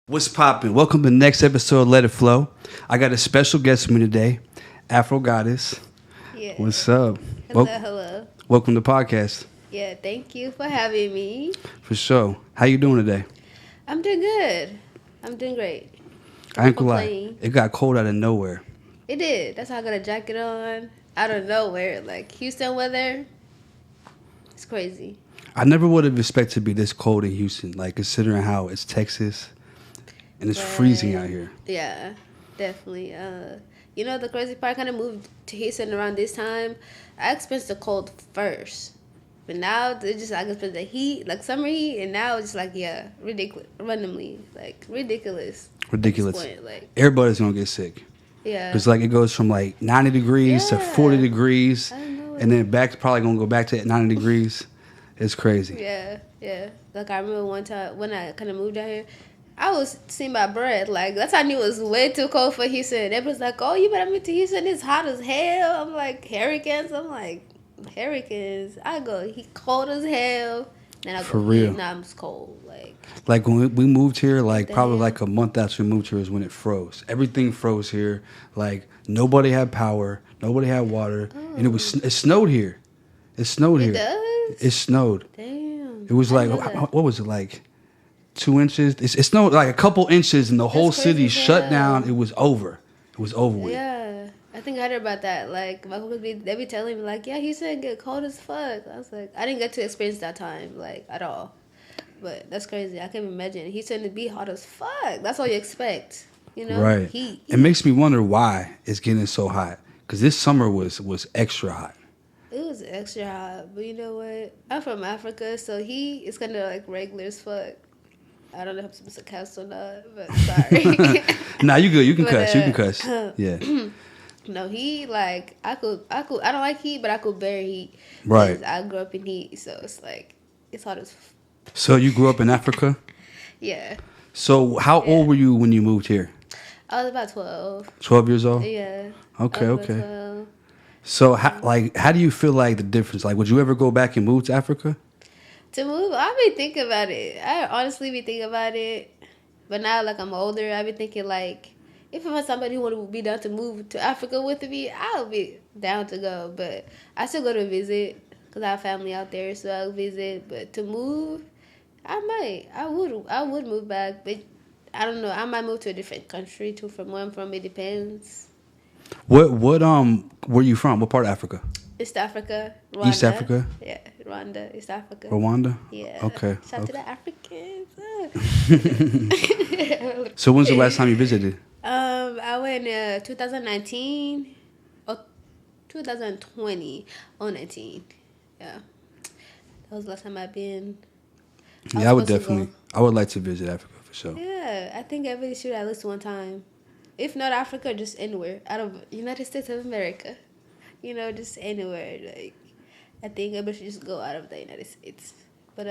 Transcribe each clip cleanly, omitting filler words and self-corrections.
What's poppin'? Welcome to the next episode of Let It Flow. I got a special guest with me today, Afro Goddess. Yeah. What's up? Hello. Welcome to the podcast. Yeah, thank you for having me. For sure. How you doing today? I'm doing good. I'm doing great. I ain't gonna lie. Complain. It got cold out of nowhere. It did. That's how I got a jacket on. Out of nowhere. Like Houston weather. It's crazy. I never would have expected to be this cold in Houston, like considering how it's Texas and it's freezing out here. Yeah, definitely. The crazy part, I kind of moved to Houston around this time. I experienced the cold first. But now it's just like experienced the heat, like summer heat, and now it's just like ridiculous, randomly, like ridiculous. Ridiculous. At this point, like, Everybody's gonna get sick. yeah. It's like it goes from like 90 degrees to 40 degrees, I know. and then probably gonna go back to 90 degrees. It's crazy. Yeah. Like I remember one time when I kind of moved out here, I was seeing my breath. Like that's how I knew it was way too cold for Houston. Everyone's like, "Oh, you better move to Houston. It's hot as hell." I'm like, hurricanes. I'm like, hurricanes. I go, he cold as hell. Then I go, For real. Now I'm just cold. Like when we moved here, like Damn. probably like a month after we moved here is when it froze. Everything froze here. Like nobody had power, nobody had water, and it snowed here. It snowed It here. does. It snowed. Damn. It was I like know that. what was it like? 2 inches. It snowed like a couple inches, and the whole crazy city as shut hell. down. It was over. It was over with. Yeah. I think I heard about that. Like, my folks they be telling me, like, yeah, Houston get cold as fuck. I was like, I didn't get to experience that time, like, at all. But that's crazy. I can't imagine. Houston to be hot as fuck. That's all you expect. You know? Right. Heat. It makes me wonder why it's getting so hot. Because this summer was extra hot. It was extra hot. But you know what? I'm from Africa, so heat is kind of like regular as fuck. I don't know if I'm supposed to cuss or not, but sorry. Nah, you good. You can But, cuss. You can cuss. Yeah. No, heat, like, I don't like heat, but I could bear heat. Right. 'Cause I grew up in heat, so it's like, it's hot as So you grew up in Africa? yeah. So how old were you when you moved here? I was about 12. 12 years old? Yeah. Okay, I was about okay. 12. So how do you feel like the difference? Like would you ever go back and move to Africa? To move, I be thinking about it. I honestly be thinking about it. But now, like, I'm older, I be thinking, like, if I find somebody who would be down to move to Africa with me, I'll be down to go. But I still go to visit because I have family out there, so I'll visit. But to move, I would move back. But I don't know. I might move to a different country, too, from where I'm from. It depends. What where you from? What part of Africa? East Africa, Rwanda. East Africa? Yeah, Rwanda, East Africa. Rwanda? Yeah. Okay. Shout out to the Africans. So when's the last time you visited? I went 2019 or 2020 or 19. Yeah. That was the last time I've been. Yeah, I would supposed to go. definitely. I would like to visit Africa for sure. Yeah, I think everybody should at least one time. If not Africa, just anywhere out of United States of America. Just anywhere. Like, I think everybody should just go out of the United States. But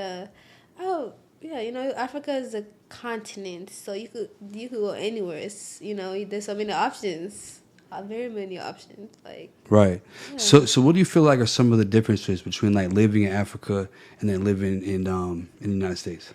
Africa is a continent, so you could go anywhere. There's so many options. Very many options. Like, Right. yeah. So what do you feel like are some of the differences between like living in Africa and then living in the United States?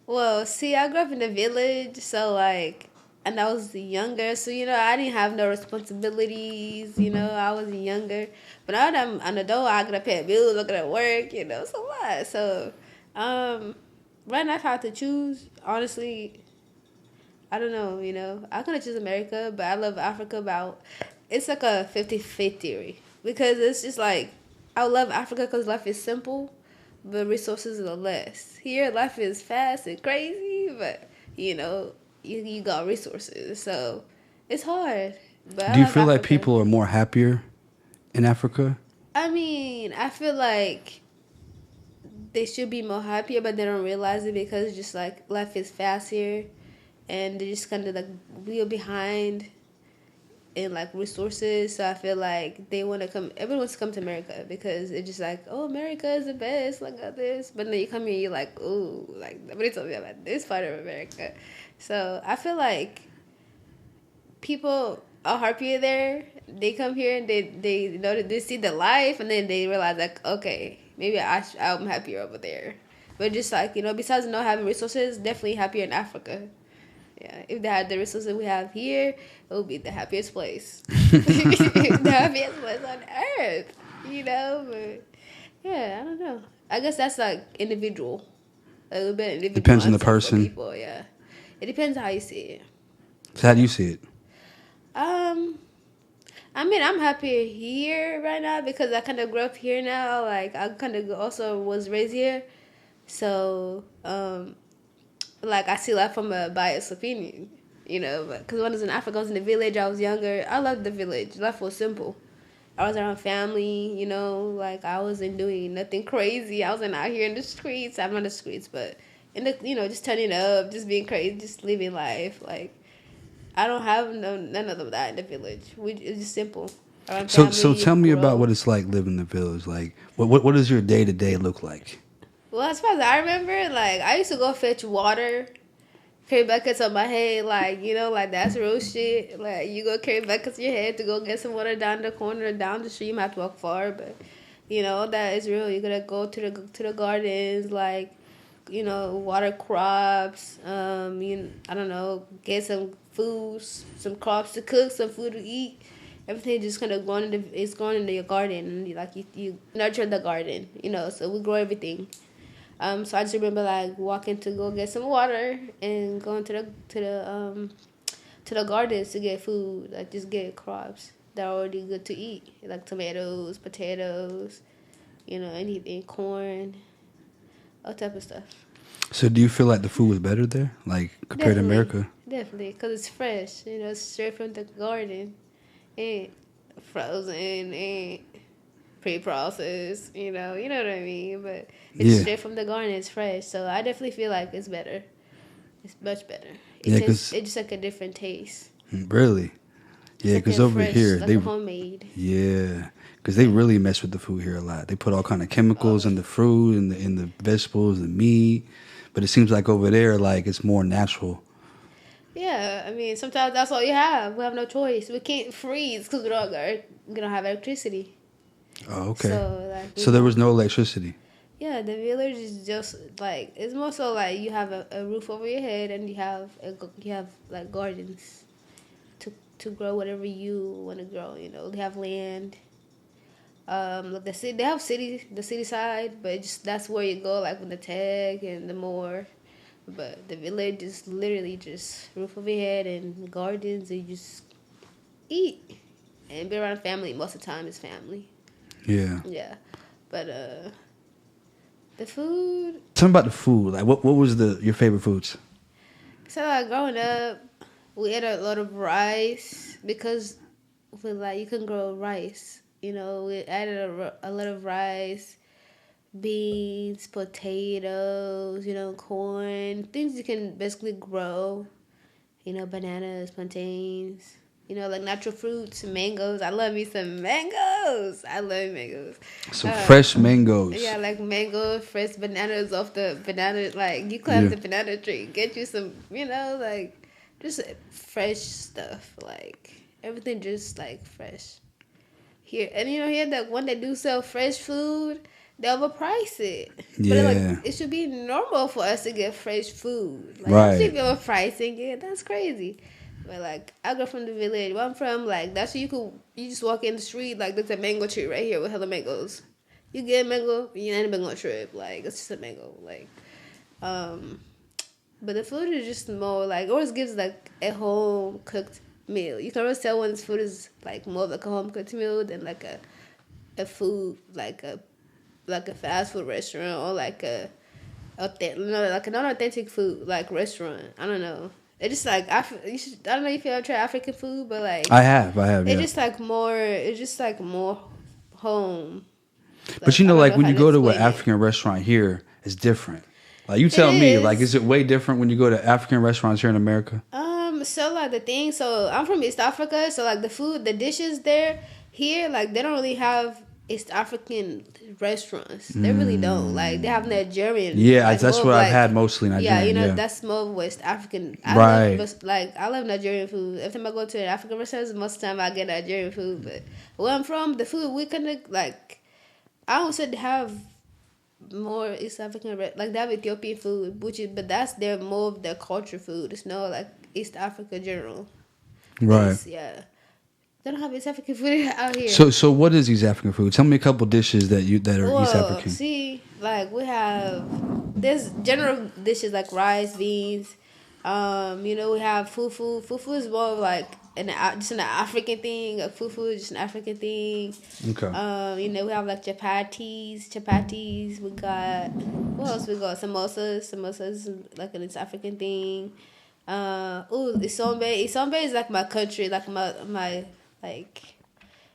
Well, see, I grew up in the village, so like, and I was younger, so I didn't have no responsibilities. I was younger, but now that I'm an adult, I gotta pay bills, I gotta work. It's a lot. So, right now, if I have to choose, honestly, I don't know. I could choose America, but I love Africa. It's like a 50-50 theory because it's just like I love Africa because life is simple. But resources are less. Here, life is fast and crazy, but, you got resources. So, it's hard. But Do you I love feel like Africa. people are more happier in Africa? I mean, I feel like they should be more happier, but they don't realize it because it's just like life is fast here. And they're just kind of like we are behind in like resources, so I feel like everyone wants to come to America because it's just like, oh, America is the best, like this. But then you come here, you're like, ooh, like nobody told me about this part of America. So I feel like people are happier there. They come here and they see the life, and then they realize like, okay, maybe I'm happier over there. But just like, besides not having resources, definitely happier in Africa. Yeah, if they had the resources we have here, it would be the happiest place. The happiest place on earth, But yeah, I don't know. I guess that's like individual. A little bit individual. Depends on the mindset for person. people, yeah. It depends how you see it. So how do you see it? I mean, I'm happier here right now because I kind of grew up here now. Like, I kind of also was raised here. So, like, I see life from a biased opinion, Because when I was in Africa, I was in the village. I was younger. I loved the village. Life was simple. I was around family, Like, I wasn't doing nothing crazy. I wasn't out here in the streets. I'm not in the streets, but in the, just turning up, just being crazy, just living life. Like, I don't have none of that in the village. It's just simple. So tell me about what it's like living in the village. Like, what does your day to day look like? Well, as far as I remember, like, I used to go fetch water, carry buckets on my head, like, like, that's real shit. Like, you go carry buckets on your head to go get some water down the corner, down the street. You might have to walk far, but, that is real. You're going to go to the gardens, like, water crops, I don't know, get some food, some crops to cook, some food to eat. Everything just kind of going into your garden, and like you nurture the garden, So we grow everything. So I just remember like walking to go get some water and going to the gardens to get food, like just get crops that are already good to eat, like tomatoes, potatoes, anything, corn, all type of stuff. So do you feel like the food was better there, like compared to America? Definitely, because it's fresh, straight from the garden, ain't frozen, ain't pre-processed, you know what I mean? But it's straight from the garden, it's fresh, so I definitely feel like it's better. It's much better. It's just like a different taste. Really? Yeah, because like over fresh, here like they homemade. Yeah, because they really mess with the food here a lot. They put all kind of chemicals in the fruit and in the vegetables, the meat. But it seems like over there, like it's more natural. Yeah, I mean sometimes that's all you have. We have no choice. We can't freeze because we don't have electricity. Oh, okay. So there was no electricity. Yeah, the village is just like it's more so like you have a roof over your head and you have like gardens to grow whatever you want to grow. They have land. The city side, but that's where you go, like with the tag and the more. But the village is literally just roof over your head and gardens, and you just eat and be around family. Most of the time, it's family. Yeah. Yeah, but the food. Tell me about the food. Like, what was your favorite foods? So like growing up, we ate a lot of rice because you can grow rice. We added a lot of rice, beans, potatoes, corn, things you can basically grow. Bananas, plantains, like natural fruits, mangoes. I love me some mangoes. I love mangoes. Some fresh mangoes. Yeah, like mangoes, fresh bananas off the banana. Like you climb the banana tree, get you some, like just fresh stuff. Like everything just like fresh. Here and here that when they do sell fresh food, they overprice it. Yeah. But it should be normal for us to get fresh food. Like right. You should be overpricing it. That's crazy. But like I go from the village where I'm from, like that's where you just walk in the street, like there's a mango tree right here with hella mangoes. You get a mango, you ain't even gonna trip. Like it's just a mango. Like but the food is just more like it always gives like a home cooked meal. You can always tell when this food is like more like a home cooked meal than like a food like a fast food restaurant or like an non-authentic food like restaurant. I don't know. It's just like I don't know if you ever tried African food, but like I have. It's just like more. It's just like more home. But like when you go to an African restaurant here, it's different. Like you tell me, like is it way different when you go to African restaurants here in America? So like the thing, so I'm from East Africa, so like the dishes there here, like they don't really have East African restaurants. They really don't. Like they have Nigerian. Yeah, like, that's what I've had mostly Nigerian. Yeah, that's more West African. Right. I love Nigerian food. Every time I go to an African restaurant, most of the time I get Nigerian food. But where I'm from, the food we kind of like. I don't say they have more East African, like they have Ethiopian food, but that's their more of their culture food. It's no like East Africa general. Right. Yeah. They don't have East African food out here. So what is East African food? Tell me a couple dishes that are East Well, African. see, like there's general dishes like rice, beans. We have fufu. Fufu is more of like just an African thing. Like fufu is just an African thing. Okay. We have like chapatis. Chapatis. We got what else? We got samosas. Samosas is like an East African thing. Isombe. Isombe is like my country. Like my like.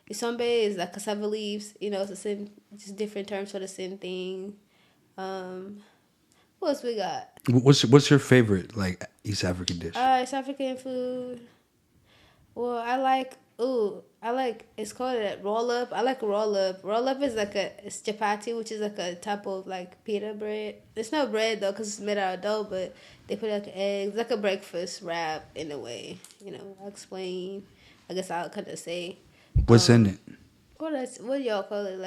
Isombe is like cassava leaves. It's the same, just different terms for the same thing. What else we got? What's your favorite like East African dish? East African food. Well, it's called a roll up. I like roll up. Roll up is it's chapati, which is like a type of like pita bread. It's not bread though, cause it's made out of dough, but they put like eggs, like a breakfast wrap in a way. I'll explain. I guess I'll kind of say. What's in it? What do y'all call it?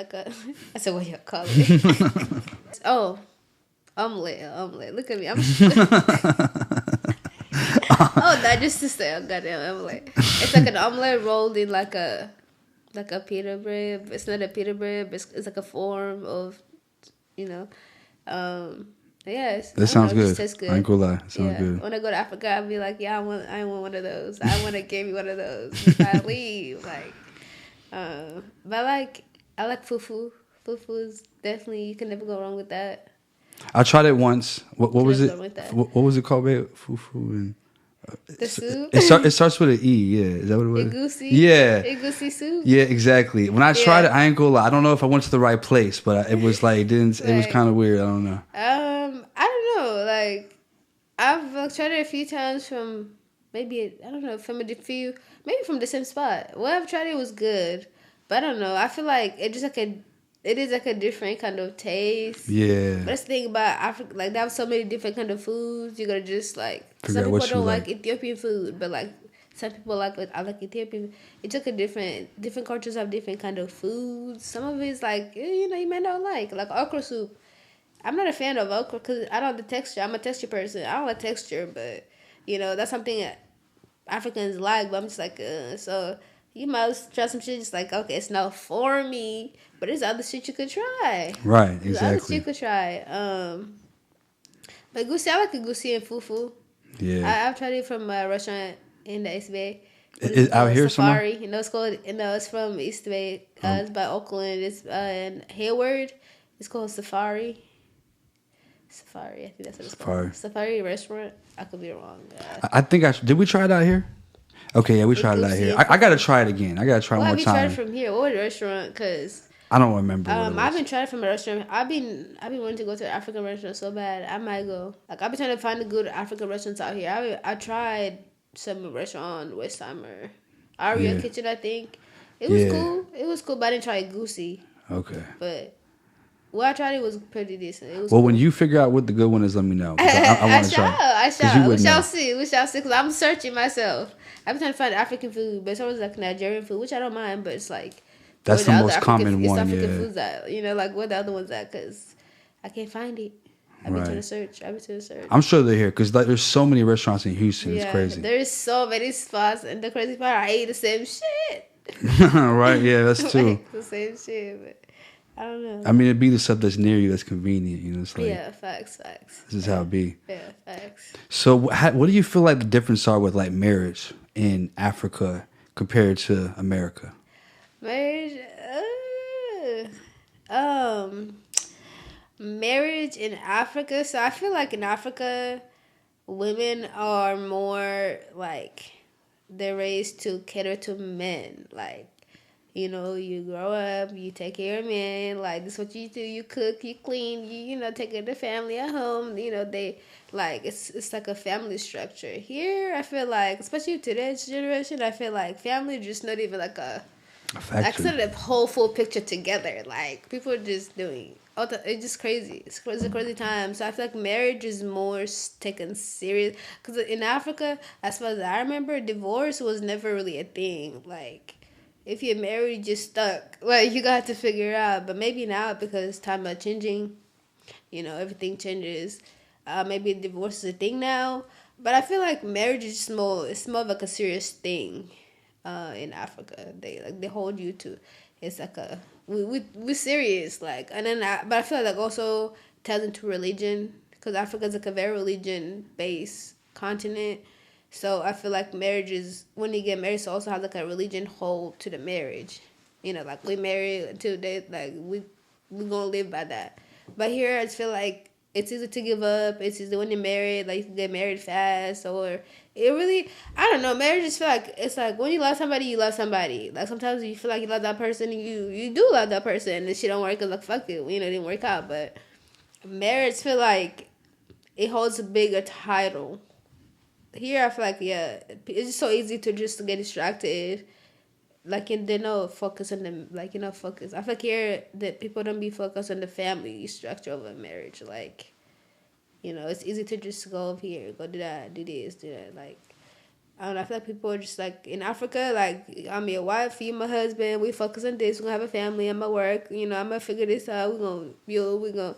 I said, what y'all call it? Oh, omelet. Look at me. That just to say, oh, goddamn omelet. It's like an omelet rolled in like a pita bread. It's not a pita bread, but it's like a form of, Yes. That sounds good. It tastes good. I ain't gonna lie. It sounds good. When I go to Africa, I'll be like, yeah, I want one of those. I want to give me one of those if I leave. But I like fufu. Fufu is definitely, you can never go wrong with that. I tried it once. What was it? What was it called, babe? Fufu and the soup. It starts with an E. Yeah, is that what it was? Egusi. Yeah. Egusi soup. Yeah, exactly. When I tried it, I ain't gonna lie. I don't know if I went to the right place, but it was like it was kind of weird. I don't know. I don't know. Like I've tried it a few times from maybe from the same spot. Well, I've tried it was good, but I don't know. I feel like it is like a different kind of taste. Yeah. But that's the thing about Africa. Like, they have so many different kind of foods. You gotta just like. Figure some out people don't like like. Ethiopian food, but like some people like. I like Ethiopian. It's like a different cultures have different kind of foods. Some of it's like you may not like okra soup. I'm not a fan of okra because I don't like the texture. I'm a texture person. I don't like texture, but that's something that Africans like. But I'm just like so. You might try some shit just like, okay, it's not for me, but there's other shit you could try. Right, exactly. There's other shit you could try. But goosey, I like the goosey and fufu. Yeah. I've tried it from a restaurant in the East Bay. Is out here Safari. somewhere? It's called, it's from East Bay. It's by Oakland. It's in Hayward. It's called Safari. I think that's what it's called. Safari restaurant. I could be wrong. I think did we try it out here? Okay, yeah, we tried it out here. I gotta try it again. I gotta try more time. Have you tried it from here? What restaurant? Cause I don't remember. I haven't tried it from a restaurant. I've been wanting to go to an African restaurant so bad. I might go. Like I've been trying to find the good African restaurants out here. I tried some restaurant on Westheimer, Aria Kitchen. I think it was cool. It was cool, but I didn't try Goosey. Okay. But I tried it was pretty decent. It was cool. When you figure out what the good one is, let me know. I want to try. I shall. We shall see. Because I'm searching myself. I've been trying to find African food, but it's always like Nigerian food, which I don't mind. But it's like that's the most common one. African foods at, like where the other ones at? Because I can't find it. I've been trying to search. I'm sure they're here because there's so many restaurants in Houston. It's crazy. There's so many spots, and the crazy part, I ate the same shit. Right? Yeah, that's true. Like the same shit, but I don't know. I mean, it'd be the stuff that's near you that's convenient. It's like facts. This is how it be. Yeah, facts. So, what do you feel like the difference are with like marriage in Africa compared to America? Marriage, marriage in Africa. So I feel like in Africa, women are more like they're raised to cater to men. Like, you grow up, you take care of men. Like, this is what you do. You cook, you clean, you take care of the family at home. They like it's like a family structure. Here, I feel like, especially today's generation, I feel like family is just not even like a sort of whole full picture together. Like, people are just doing. It's just crazy. It's a crazy time. So I feel like marriage is more taken serious. Because in Africa, as far as I remember, divorce was never really a thing. Like, if you're married, you're stuck. Like, you got to figure it out. But maybe now, because time is changing, Everything changes. Maybe divorce is a thing now, but I feel like marriage is just more. It's more of like a serious thing. In Africa, they hold you to. It's like we're serious like, and then but I feel like also ties into religion because Africa is like a very religion based continent. So I feel like marriage is when you get married, so also has like a religion hold to the marriage. Like we marry until they like we gonna live by that. But here I just feel like it's easy to give up. It's easy when you're married, like you can get married fast, or it really I don't know. Marriage just feel like it's like when you love somebody, you love somebody. Like sometimes you feel like you love that person, and you do love that person, and shit don't work. Cause like fuck it, it didn't work out. But marriage feel like it holds a bigger title. Here I feel like it's just so easy to just get distracted. Like and they no focus on them, like focus. I feel like here that people don't be focused on the family structure of a marriage. Like, it's easy to just go over here, go do that, do this, do that. Like, I don't know. I feel like people are just like in Africa. Like, I'm your wife, you my husband. We focus on this. We're gonna have a family. I'm gonna work. I'm gonna figure this out. We're gonna build. We're gonna,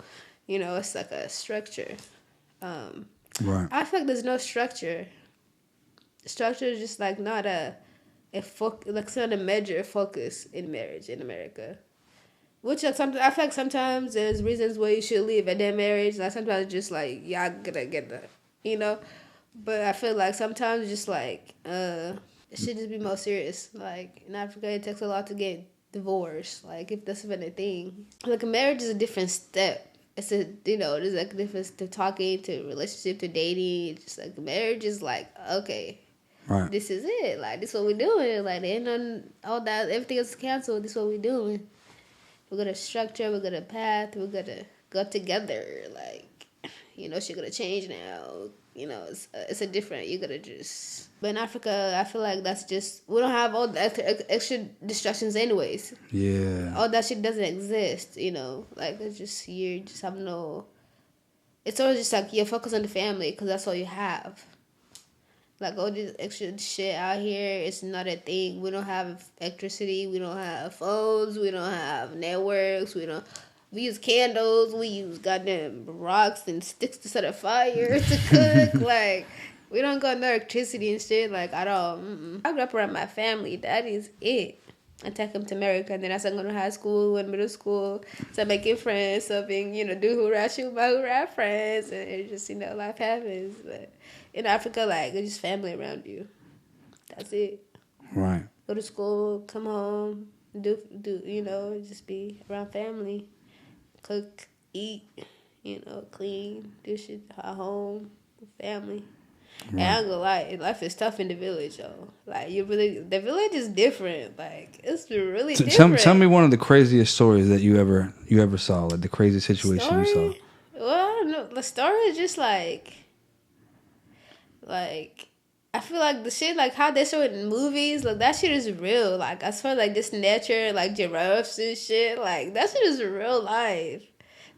it's like a structure. Right. I feel like there's no structure. Structure is just like not like it's not a major focus in marriage in America. Which like sometimes I feel like sometimes there's reasons why you should leave at that marriage. Like sometimes it's just like y'all gonna get that, But I feel like sometimes just like it should just be more serious. Like in Africa, it takes a lot to get divorced. Like if that's even a thing. Like a marriage is a different step. It's there's like a difference to talking, to relationship, to dating. Just like marriage is like okay. Right. This is it. Like, this is what we're doing. Like, ain't none, all that, everything is canceled. This is what we're doing. We're going to structure. We're going to path. We're going to go together. Like, she's going to change now. It's a different, you're going to just. But in Africa, I feel like that's just, we don't have all the extra distractions anyways. Yeah. All that shit doesn't exist, Like, it's just, you just have no, it's always just like, you're focused on the family because that's all you have. Like, all this extra shit out here, it's not a thing. We don't have electricity. We don't have phones. We don't have networks. We use candles. We use goddamn rocks and sticks to set a fire to cook. Like, we don't got no electricity and shit, like, at all. I grew up around my family. That is it. I take them to America, and then as I go to high school and middle school, so making friends, so being, do hoorah, shoot my hoorah friends, and it just, life happens. But in Africa, like, it's just family around you. That's it. Right. Go to school, come home, do just be around family. Cook, eat, clean, do shit at home, family. Right. And I'm gonna lie, life is tough in the village, yo. Like, the village is different. Like, it's really different. Tell me one of the craziest stories that you ever saw, like the craziest situation you saw. Well, I don't know. The story is just like, I feel like the shit, like how they show it in movies, like that shit is real. Like, as far as like this nature, like giraffes and shit, like that shit is real life.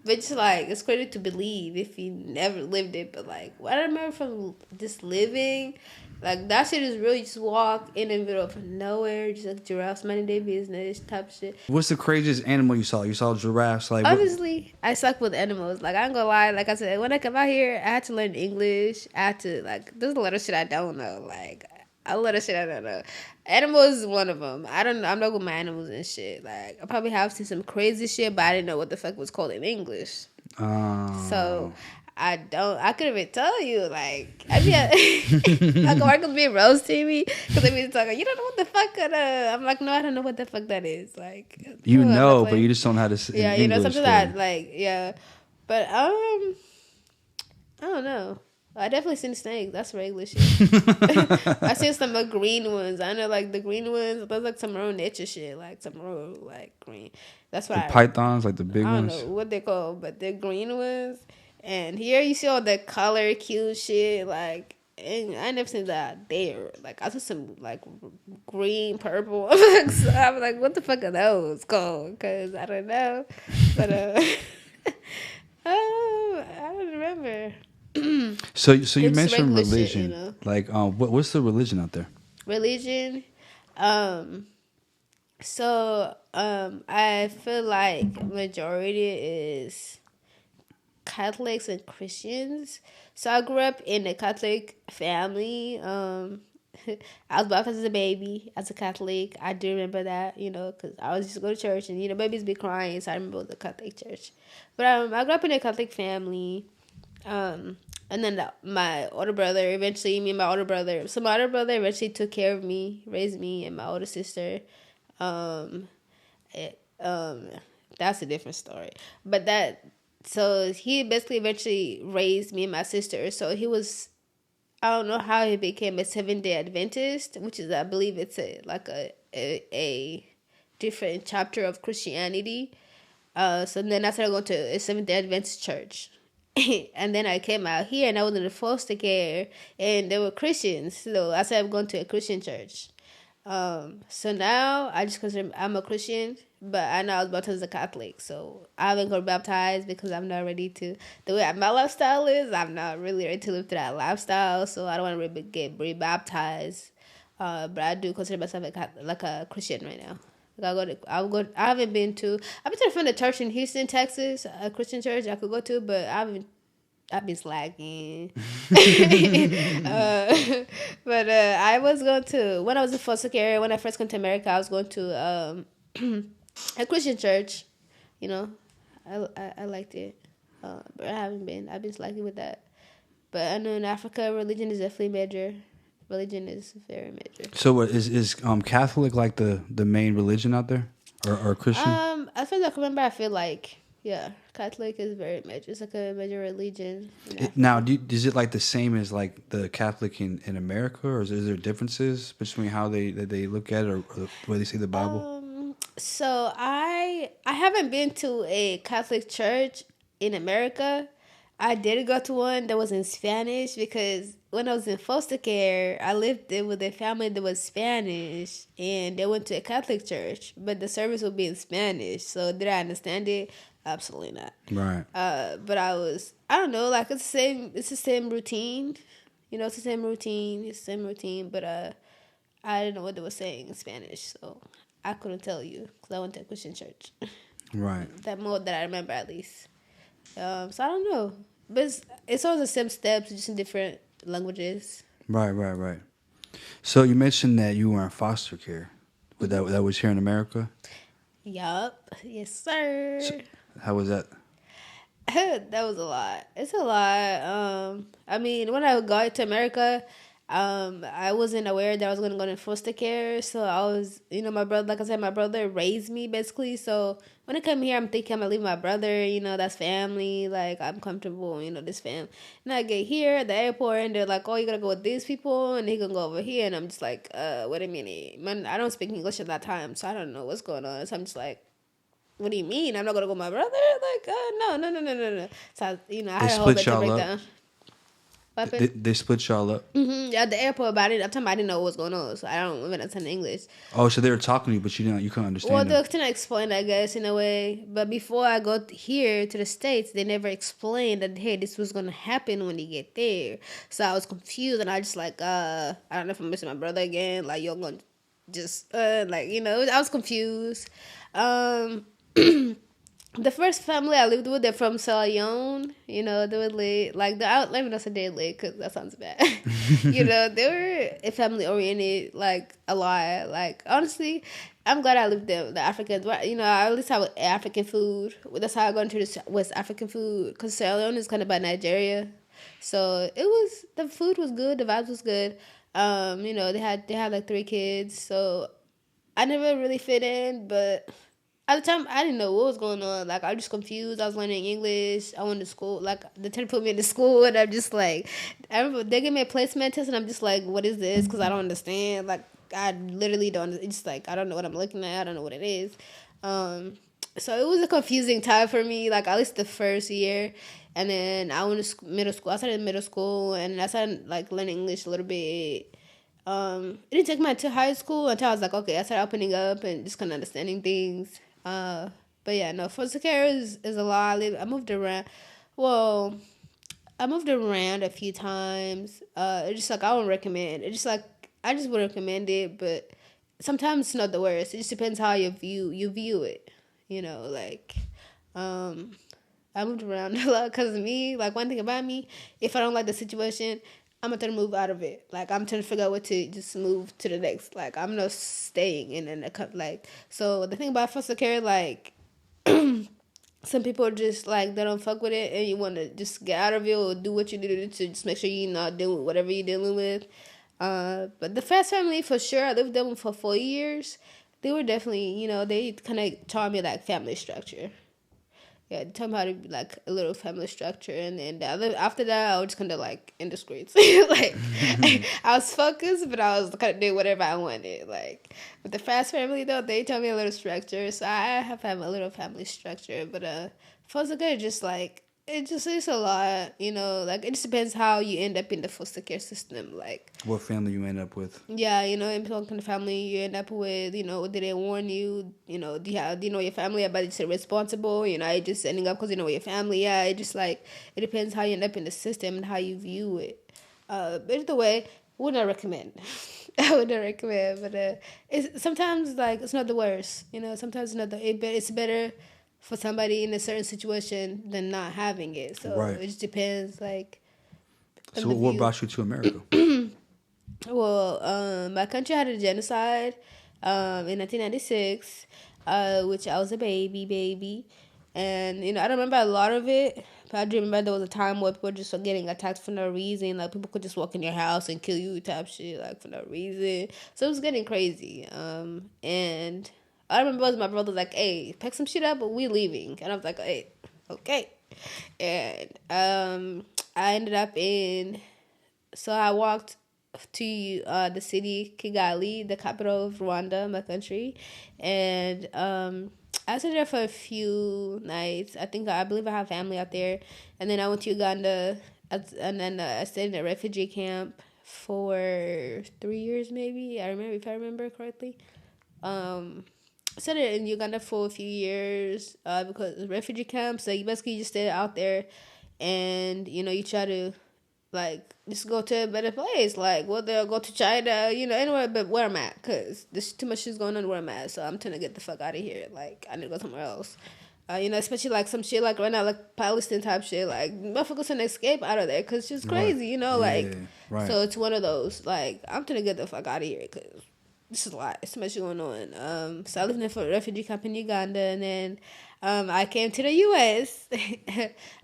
But it's like, it's crazy to believe if you never lived it. But like, what I remember from just living, like that shit is real. You just walk in the middle of nowhere, just like giraffes minding their business type shit. What's the craziest animal you saw? You saw giraffes? Like, honestly, I suck with animals. Like, I ain't gonna lie. Like I said, when I come out here, I had to learn English. I had to, like, there's a lot of shit I don't know. Like, a lot of shit I don't know. Animals is one of them. I'm not good with my animals and shit. Like, I probably have seen some crazy shit, but I didn't know what the fuck was called in English. So I couldn't even tell you. Like, I mean, my coworkers be roasting me because they be talking, you don't know what the fuck I'm like, no, I don't know what the fuck that is. Like, but you just don't know how to say English. Something that, like, yeah. But, I don't know. I definitely seen snakes. That's regular shit. I seen some green ones. I know, like, the green ones, those like some real nature shit. Like, some real, like, green. That's what pythons, like the big ones? I don't know what they're called, but they're green ones. And here you see all the color, cute shit. Like, and I never seen that there. Like, I saw some, like, green, purple. So I was like, what the fuck are those called? Because I don't know. But, I don't remember. So you mentioned religion. Shit, Like, what's the religion out there? Religion, so I feel like majority is Catholics and Christians. So I grew up in a Catholic family. I was baptized as a baby as a Catholic. I do remember that, because I was just go to church and babies be crying, so I remember the Catholic church. But I grew up in a Catholic family. And then my older brother eventually, me and my older brother. So my older brother eventually took care of me, raised me, and my older sister. Um, it, that's a different story. But so he basically eventually raised me and my sister. So he was, I don't know how he became a Seventh-day Adventist, which is, I believe it's a different chapter of Christianity. So then I started going to a Seventh-day Adventist church. And then I came out here and I was in the foster care and they were Christians. So I started going to a Christian church. So now I just consider I'm a Christian, but I know I was baptized as a Catholic. So I haven't got baptized because I'm not ready to. The way my lifestyle is, I'm not really ready to live through that lifestyle. So I don't want to get rebaptized. But I do consider myself like a Christian right now. Like I haven't been to. I've been to a friend of church in Houston, Texas, a Christian church I could go to, but I've been slacking. But I was going to, when I was in foster care, when I first came to America, I was going to a Christian church. I liked it, but I've been slacking with that. But I know in Africa, religion is definitely major. Religion is very major. So what is Catholic like the main religion out there, or Christian? As far as I can remember, I feel like Catholic is very major. It's like a major religion. Now, is it like the same as like the Catholic in America, or is there differences between how they look at it or the way they see the Bible? So I haven't been to a Catholic church in America. I did go to one that was in Spanish because when I was in foster care, I lived there with a family that was Spanish, and they went to a Catholic church, but the service would be in Spanish. So did I understand it? Absolutely not. Right. But I don't know, like it's the same routine. It's the same routine, but I didn't know what they were saying in Spanish, so I couldn't tell you because I went to a Christian church. Right. That more that I remember at least. So I don't know, but it's all the same steps, just in different languages. Right. So you mentioned that you were in foster care, but that was here in America. Yup. Yes, sir. So how was that? That was a lot. It's a lot. I mean, when I got to America, I wasn't aware that I was gonna go to foster care. So I was, my brother, like I said, my brother raised me basically. So when I come here, I'm thinking I'm gonna leave my brother. That's family. Like I'm comfortable. This family. And I get here at the airport, and they're like, "Oh, you gotta go with these people, and they can go over here." And I'm just like, wait a minute, man. I don't speak English at that time, so I don't know what's going on. So I'm just like, what do you mean? I'm not gonna go with my brother? Like, no. So I had a whole mental breakdown. They split y'all up. Yeah, at the airport about it. I didn't know what was going on, so I don't even understand English. Oh, so they were talking to you, but you couldn't understand. Well, they were trying to explain, I guess, in a way. But before I got here to the States, they never explained that, hey, this was gonna happen when you get there. So I was confused, and I just like, I don't know if I'm missing my brother again. Like, you're gonna just, I was confused. The first family I lived with, they're from Sierra Leone. They were lit. Like, let me not say they're lit, because that sounds bad. They were family oriented, like, a lot. Like, honestly, I'm glad I lived there. The Africans, I at least have African food. That's how I got into this West African food, because Sierra Leone is kind of by Nigeria. So the food was good, the vibes was good. They had like 3 kids, so I never really fit in, but at the time, I didn't know what was going on. Like, I was just confused. I was learning English. I went to school. Like, they tried to put me into school, and I'm just like, I remember they gave me a placement test, and I'm just like, what is this? Because I don't understand. Like, I literally don't. It's just like, I don't know what I'm looking at. I don't know what it is. So it was a confusing time for me, like, at least the first year. And then I went to middle school. I started in middle school, and I started, like, learning English a little bit. It didn't take me to high school until I was like, okay, I started opening up and just kind of understanding things. But yeah, no, foster care is a lot. I moved around. Well, I moved around a few times. It's just like I wouldn't recommend. It's just like I just wouldn't recommend it. But sometimes it's not the worst. It just depends how you view it. I moved around a lot because of me. Like, one thing about me, if I don't like the situation, I'm gonna try to move out of it. Like, I'm trying to figure out what to just move to the next. Like, I'm not staying in the cup. Like, so the thing about foster care, like, some people are just like they don't fuck with it, and you want to just get out of it or do what you do to just make sure you're not dealing with whatever you're dealing with. But the Fast family, for sure, I lived with them for 4 years. They were definitely, they kind of taught me like family structure. Yeah, they taught me how to be like a little family structure, and then after that, I was just kind of like in the streets. Like, I was focused, but I was kind of doing whatever I wanted. Like, with the Fast family though, they taught me a little structure, so I have a little family structure. But foster care, just like it just is a lot, like it just depends how you end up in the foster care system. Like, What family you end up with? yeah, in some kind of family you end up with, did they warn you? Do you know your family about it? Responsible? You just ending up because you know your family. Yeah, it just like it depends how you end up in the system and how you view it. But either way, would not recommend. I would not recommend, but it's sometimes like it's not the worst. Sometimes it's not it's better for somebody in a certain situation than not having it. So Right. it just depends, like. So what brought you to America? Well, my country had a genocide in 1996, which I was a baby. And, I don't remember a lot of it, but I do remember there was a time where people just were getting attacked for no reason. Like, people could just walk in your house and kill you type shit, like, for no reason. So it was getting crazy. And I remember my brother was like, hey, pack some shit up, but we leaving. And I was like, hey, okay. And I ended up so I walked to the city Kigali, the capital of Rwanda, my country, and I stayed there for a few nights. I believe I have family out there, and then I went to Uganda, and then I stayed in a refugee camp for 3 years, maybe. If I remember correctly. I stayed in Uganda for a few years because refugee camps. So you basically just stay out there, and you try to like just go to a better place, like whether go to China, anywhere but where I'm at, because there's too much shit going on where I'm at. So I'm trying to get the fuck out of here. Like, I need to go somewhere else. Especially like some shit like right now, like Palestine type shit. Like, motherfuckers trying to escape out of there because it's just crazy, like. Right. So it's one of those. Like, I'm trying to get the fuck out of here because this is a lot. It's too much going on. So I lived in a refugee camp in Uganda, and then I came to the U.S.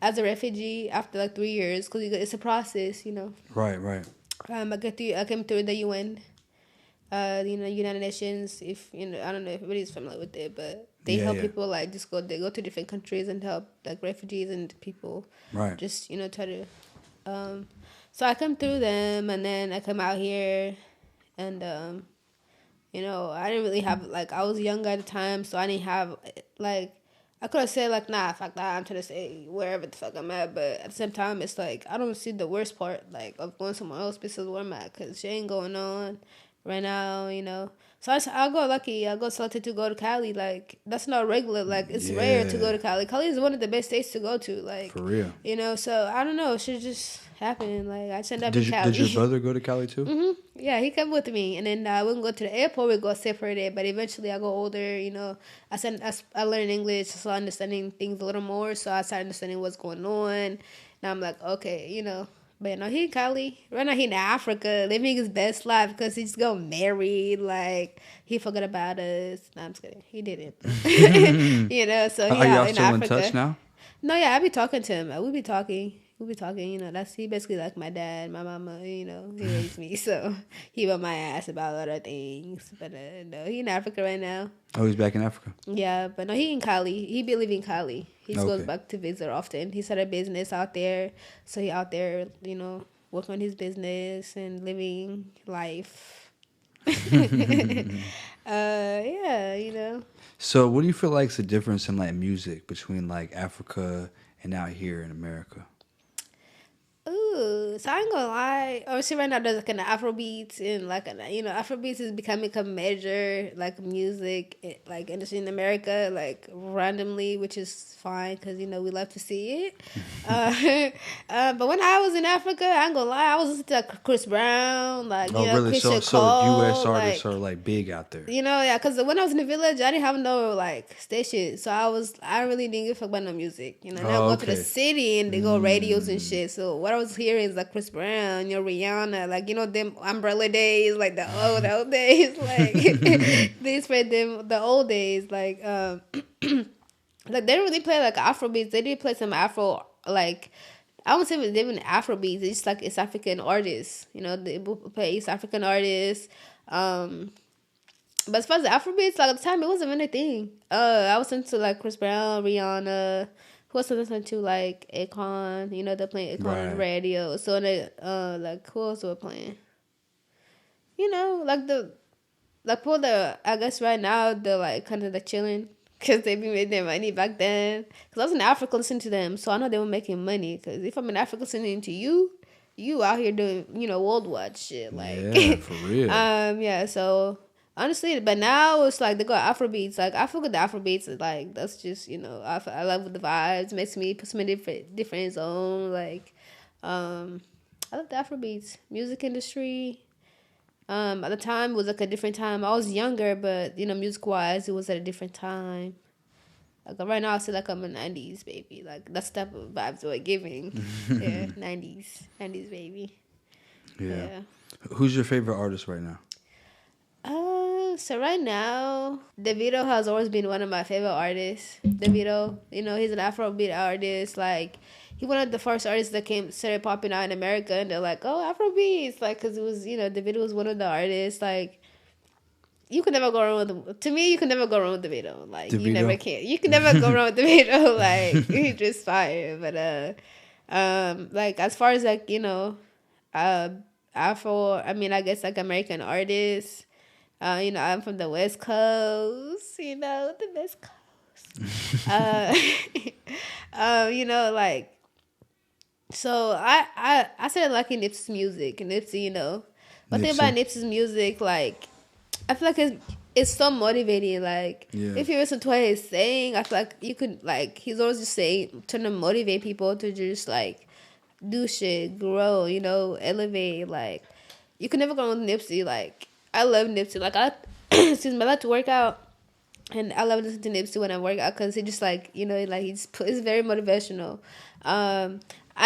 as a refugee after like 3 years because it's a process, Right. I came through the UN, United Nations. If I don't know if everybody's familiar with it, but they help people like just go. They go to different countries and help like refugees and people. Right. Just try to. So I come through them, and then I come out here, and I didn't really have like I was younger at the time, so I didn't have like. I could have said, like, nah, fuck that, I'm trying to stay wherever the fuck I'm at, but at the same time, it's like, I don't see the worst part, like, of going somewhere else besides where I'm at, because shit ain't going on right now, So I got lucky, I got selected to go to Cali, like, that's not regular, like, it's rare to go to Cali. Cali is one of the best states to go to, like. For real. So, I don't know, it should just happen, like, I just ended up in Cali. Did your brother go to Cali too? Mm-hmm. Yeah, he came with me, and then I wouldn't go to the airport. We got separated, but eventually I got older. I learned English, so understanding things a little more. So I started understanding what's going on. Now I'm like, okay, But he in Cali right now. He in Africa, living his best life because he just got married. Like, he forgot about us. No, I'm just kidding. He didn't. So Are y'all in still Africa. in touch now? No, yeah, I be talking to him. We be talking. That's he basically like my dad, my mama, he raised me, so he on my ass about a lot of things. But no, he in Africa right now. Oh, he's back in Africa. Yeah, but no, he in Cali. He be living in Cali. He just goes back to visit often. He started a business out there, so he out there, working on his business and living life. So, what do you feel like is the difference in like music between like Africa and out here in America? Ooh, So I ain't gonna lie. Obviously, right now there's like an Afro beats and like Afro beats is becoming a major like music like industry in America like randomly, which is fine because we love to see it. But when I was in Africa, I ain't gonna lie, I was listening to like Chris Brown, like Oh, really? Christian So U.S. Cole, artists like are like big out there. yeah, because when I was in the village, I didn't have no like station, so I really didn't give a fuck about no music, Now I go to the city and they go radios and shit. So what I was hearing is like Chris Brown, Rihanna, like them Umbrella days, like the old days, like they spread them the old days, like like they didn't really play like Afro beats. They did play some Afro like. I wouldn't say it was even Afro beats. It's just like East African artists. They play East African artists. But as far as the Afrobeats, like at the time, it wasn't really a thing. I was into like Chris Brown, Rihanna. Who else was listening to like Akon? They're playing Akon on the radio. So they like who else were playing? I guess right now they're like kind of like chilling because they be making their money back then. Because I was in Africa listening to them, so I know they were making money. Because if I'm in Africa listening to you out here doing worldwide shit like for real. Yeah. So. Honestly, but now it's like they go Afrobeats. Like I feel good the Afrobeats is like that's just I love the vibes. Makes me put some different zone. Like, I love the Afrobeats music industry. At the time it was like a different time. I was younger, but music wise, it was at a different time. Like right now, I feel like I'm a '90s baby. Like that's the type of vibes we're giving. Yeah, '90s baby. Yeah. Who's your favorite artist right now? So right now, Davido has always been one of my favorite artists. Davido, he's an Afrobeat artist. Like, he one of the first artists that started popping out in America, and they're like, oh, Afrobeats, like, because it was, Davido was one of the artists. Like, you can never go wrong with to me. You can never go wrong with Davido. Like, you never can. You can never go wrong with Davido. Like, he's just fire. But like as far as like Afro, I mean, I guess like American artists. I'm from the West Coast, the West Coast. Like, so I started liking Nipsey's music. And Nipsey, one thing about Nipsey's music, like, I feel like it's so motivating. Like, if you listen to what he's saying, I feel like you could, like, he's always just saying, trying to motivate people to just, like, do shit, grow, elevate. Like, you can never go with Nipsey, like, I love Nipsey. Like, excuse me, I like to work out, and I love listening to Nipsey when I work out because he just like like it's very motivational. I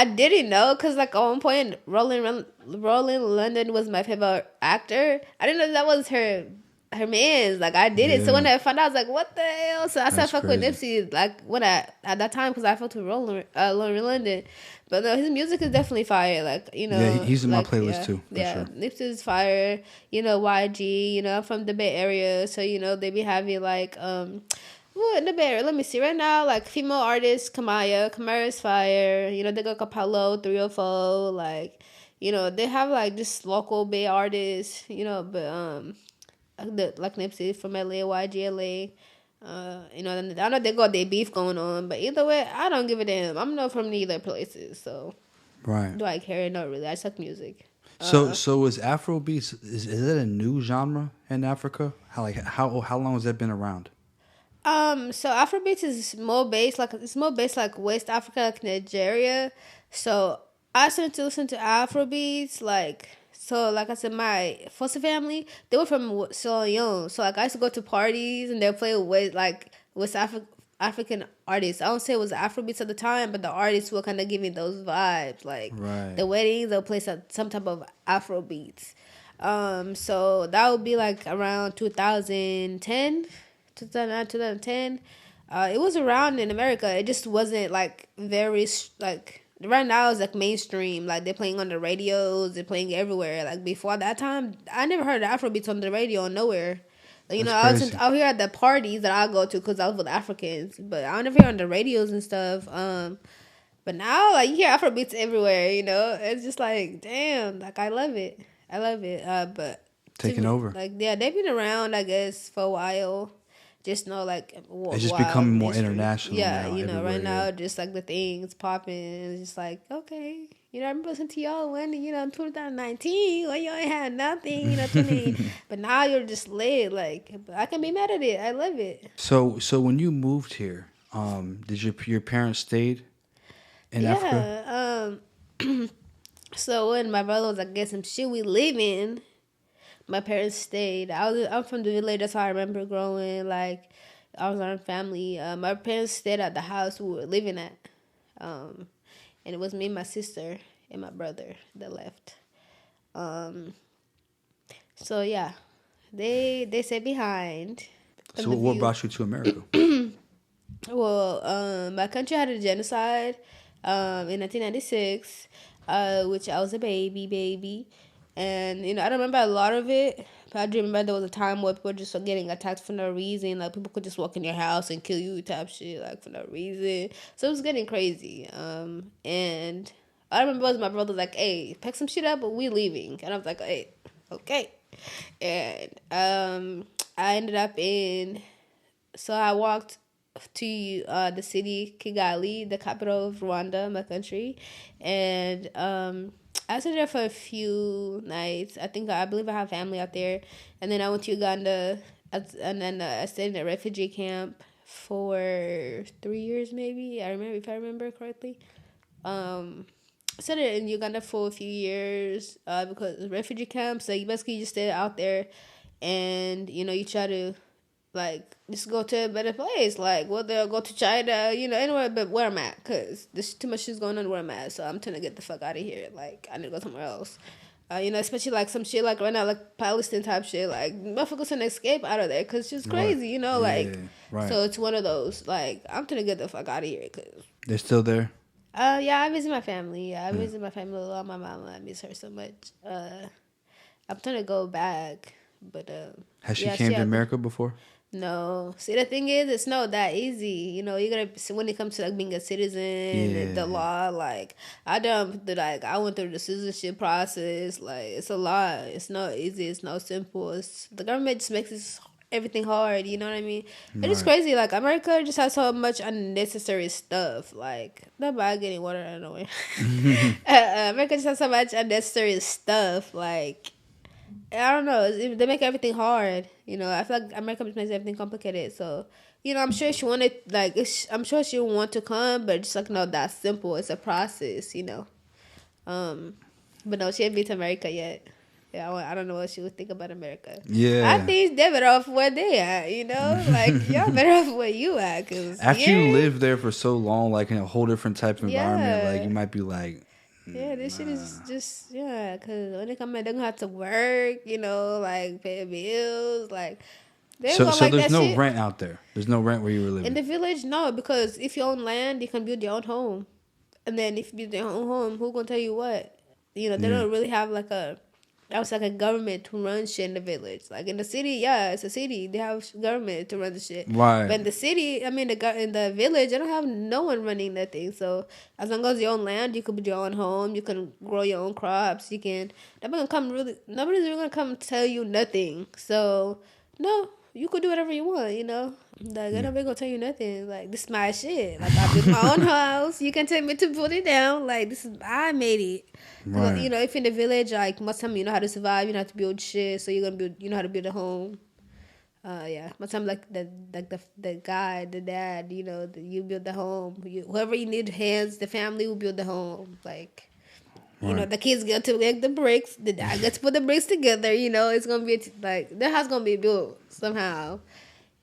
didn't know because like at one point, Rolling London was my favorite actor. I didn't know that was her man's. Like I did it. So when I found out, I was like, what the hell? So I started fucking with Nipsey like when at that time because I felt with Rolling London. But no, his music is definitely fire. Like he's in my playlist too. Yeah, sure. Nipsey's fire. YG. I'm from the Bay Area, so they be having like well, in the Bay Area. Let me see. Right now, like female artists, Kamaya's fire. They got Capello, 304. Like they have like just local Bay artists. But like Nipsey from LA, YG LA. I know they got their beef going on, but either way, I don't give a damn. I'm not from neither places, so do I care? Not really. I suck music. So is Afrobeats is it a new genre in Africa? How long has that been around? So Afrobeats is more based like West Africa, like Nigeria. So I started to listen to Afrobeats like. So, like I said, my foster family, they were from Sierra Leone. So, like, I used to go to parties and they'll play with, like, West African artists. I don't say it was Afrobeats at the time, but the artists were kind of giving those vibes. Like, the weddings, they'll play some type of Afrobeats. So, that would be, like, around 2010. It was around in America. It just wasn't, like, very, like... Right now it's like mainstream, like they're playing on the radios, they're playing everywhere. Like before that time, I never heard Afrobeats on the radio nowhere. Like, I was out here at the parties that I go to because I was with Africans, but I never hear on the radios and stuff. But now like you hear Afrobeats everywhere. It's just like damn, like I love it. But taking over. Like they've been around I guess for a while. just know like It's just wow becoming more history. international Yeah, now. you know, Everywhere, right now yeah. just like the things popping, it's just like okay, you know, I remember listening to y'all when in 2019 when you ain't had nothing, 20, but now you're just lit. Like, but I can be mad at it. I love it. So when you moved here, did your parents stayed in Africa? Yeah. So when my brother was like, "Get some shit, we living." My parents stayed. I'm from the village. That's how I remember growing. Like, I was around family. My parents stayed at the house we were living at, and it was me, my sister, and my brother that left. Um, so yeah, they stayed behind. So And the what view. brought you to America? Well, my country had a genocide in 1996, which I was a baby. And, I don't remember a lot of it, but I do remember there was a time where people just were getting attacked for no reason. Like, people could just walk in your house and kill you type shit, like, for no reason. So it was getting crazy. And I remember it was my brother like, hey, pack some shit up, but we leaving. And I was like, hey, okay. And I ended up so I walked to the city Kigali, the capital of Rwanda, my country, and I stayed there for a few nights. I believe I have family out there, and then I went to Uganda, and then I stayed in a refugee camp for 3 years, maybe. If I remember correctly. I stayed in Uganda for a few years because refugee camps. So you basically just stay out there, and you try to like just go to a better place, like whether go to China, anywhere but where I'm at, because there's too much shit going on where I'm at, so I'm trying to get the fuck out of here. Like, I need to go somewhere else. Especially like some shit like right now, like Palestine type shit, like motherfuckers trying to escape out of there because it's just crazy, like, right. so it's one of those, like, I'm trying to get the fuck out of here because They're still there? yeah, I visit my family. Yeah, I visit my family a lot. My mama, I miss her so much. I'm trying to go back, but Has she yeah, came to America before? No. See, the thing is, it's not that easy. You gotta, when it comes to like being a citizen and the law, like, I went through the citizenship process. Like, it's a lot. It's not easy. It's not simple. The government just makes everything hard. You know what I mean? It's just crazy. Like, America just has so much unnecessary stuff. Like, not bad getting water out of nowhere. America just has so much unnecessary stuff. Like, I don't know. They make everything hard. I feel like America makes everything complicated. So, I'm sure she wanted, like, I'm sure she would want to come, but just like, not that simple. It's a process, But no, she ain't been to America yet. Yeah, I don't know what she would think about America. Yeah. I think they're better off where they at, Like, y'all better off where you at. Cause after you live there for so long, like in a whole different type of environment, like, you might be like, yeah, this shit is just, because when they come in, they're going to have to work, like pay bills, like, they so don't like there's that no shit. rent out there. There's no rent where you were living. In the village, no, because if you own land, you can build your own home. And then if you build your own home, who going to tell you what? They don't really have like a government to run shit in the village. Like in the city, yeah, it's a city. They have government to run the shit. Right. But in the city, in the village, they don't have no one running that thing. So as long as you own land, you can build your own home. You can grow your own crops. Nobody's really gonna come tell you nothing. So no, you could do whatever you want. Like, nobody gonna tell you nothing. Like, this is my shit. Like, I built my own house. You can tell me to put it down. Like, I made it. Right. If in the village, like, most time you know how to survive, you know how to build shit. So you're gonna build. You know how to build a home. Yeah. Most time, like the guy, the dad, you build the home. Whoever you need hands, the family will build the home. Like. Right. The kids get to make the bricks. The dad gets to put the bricks together. It's gonna be like their house gonna be built somehow,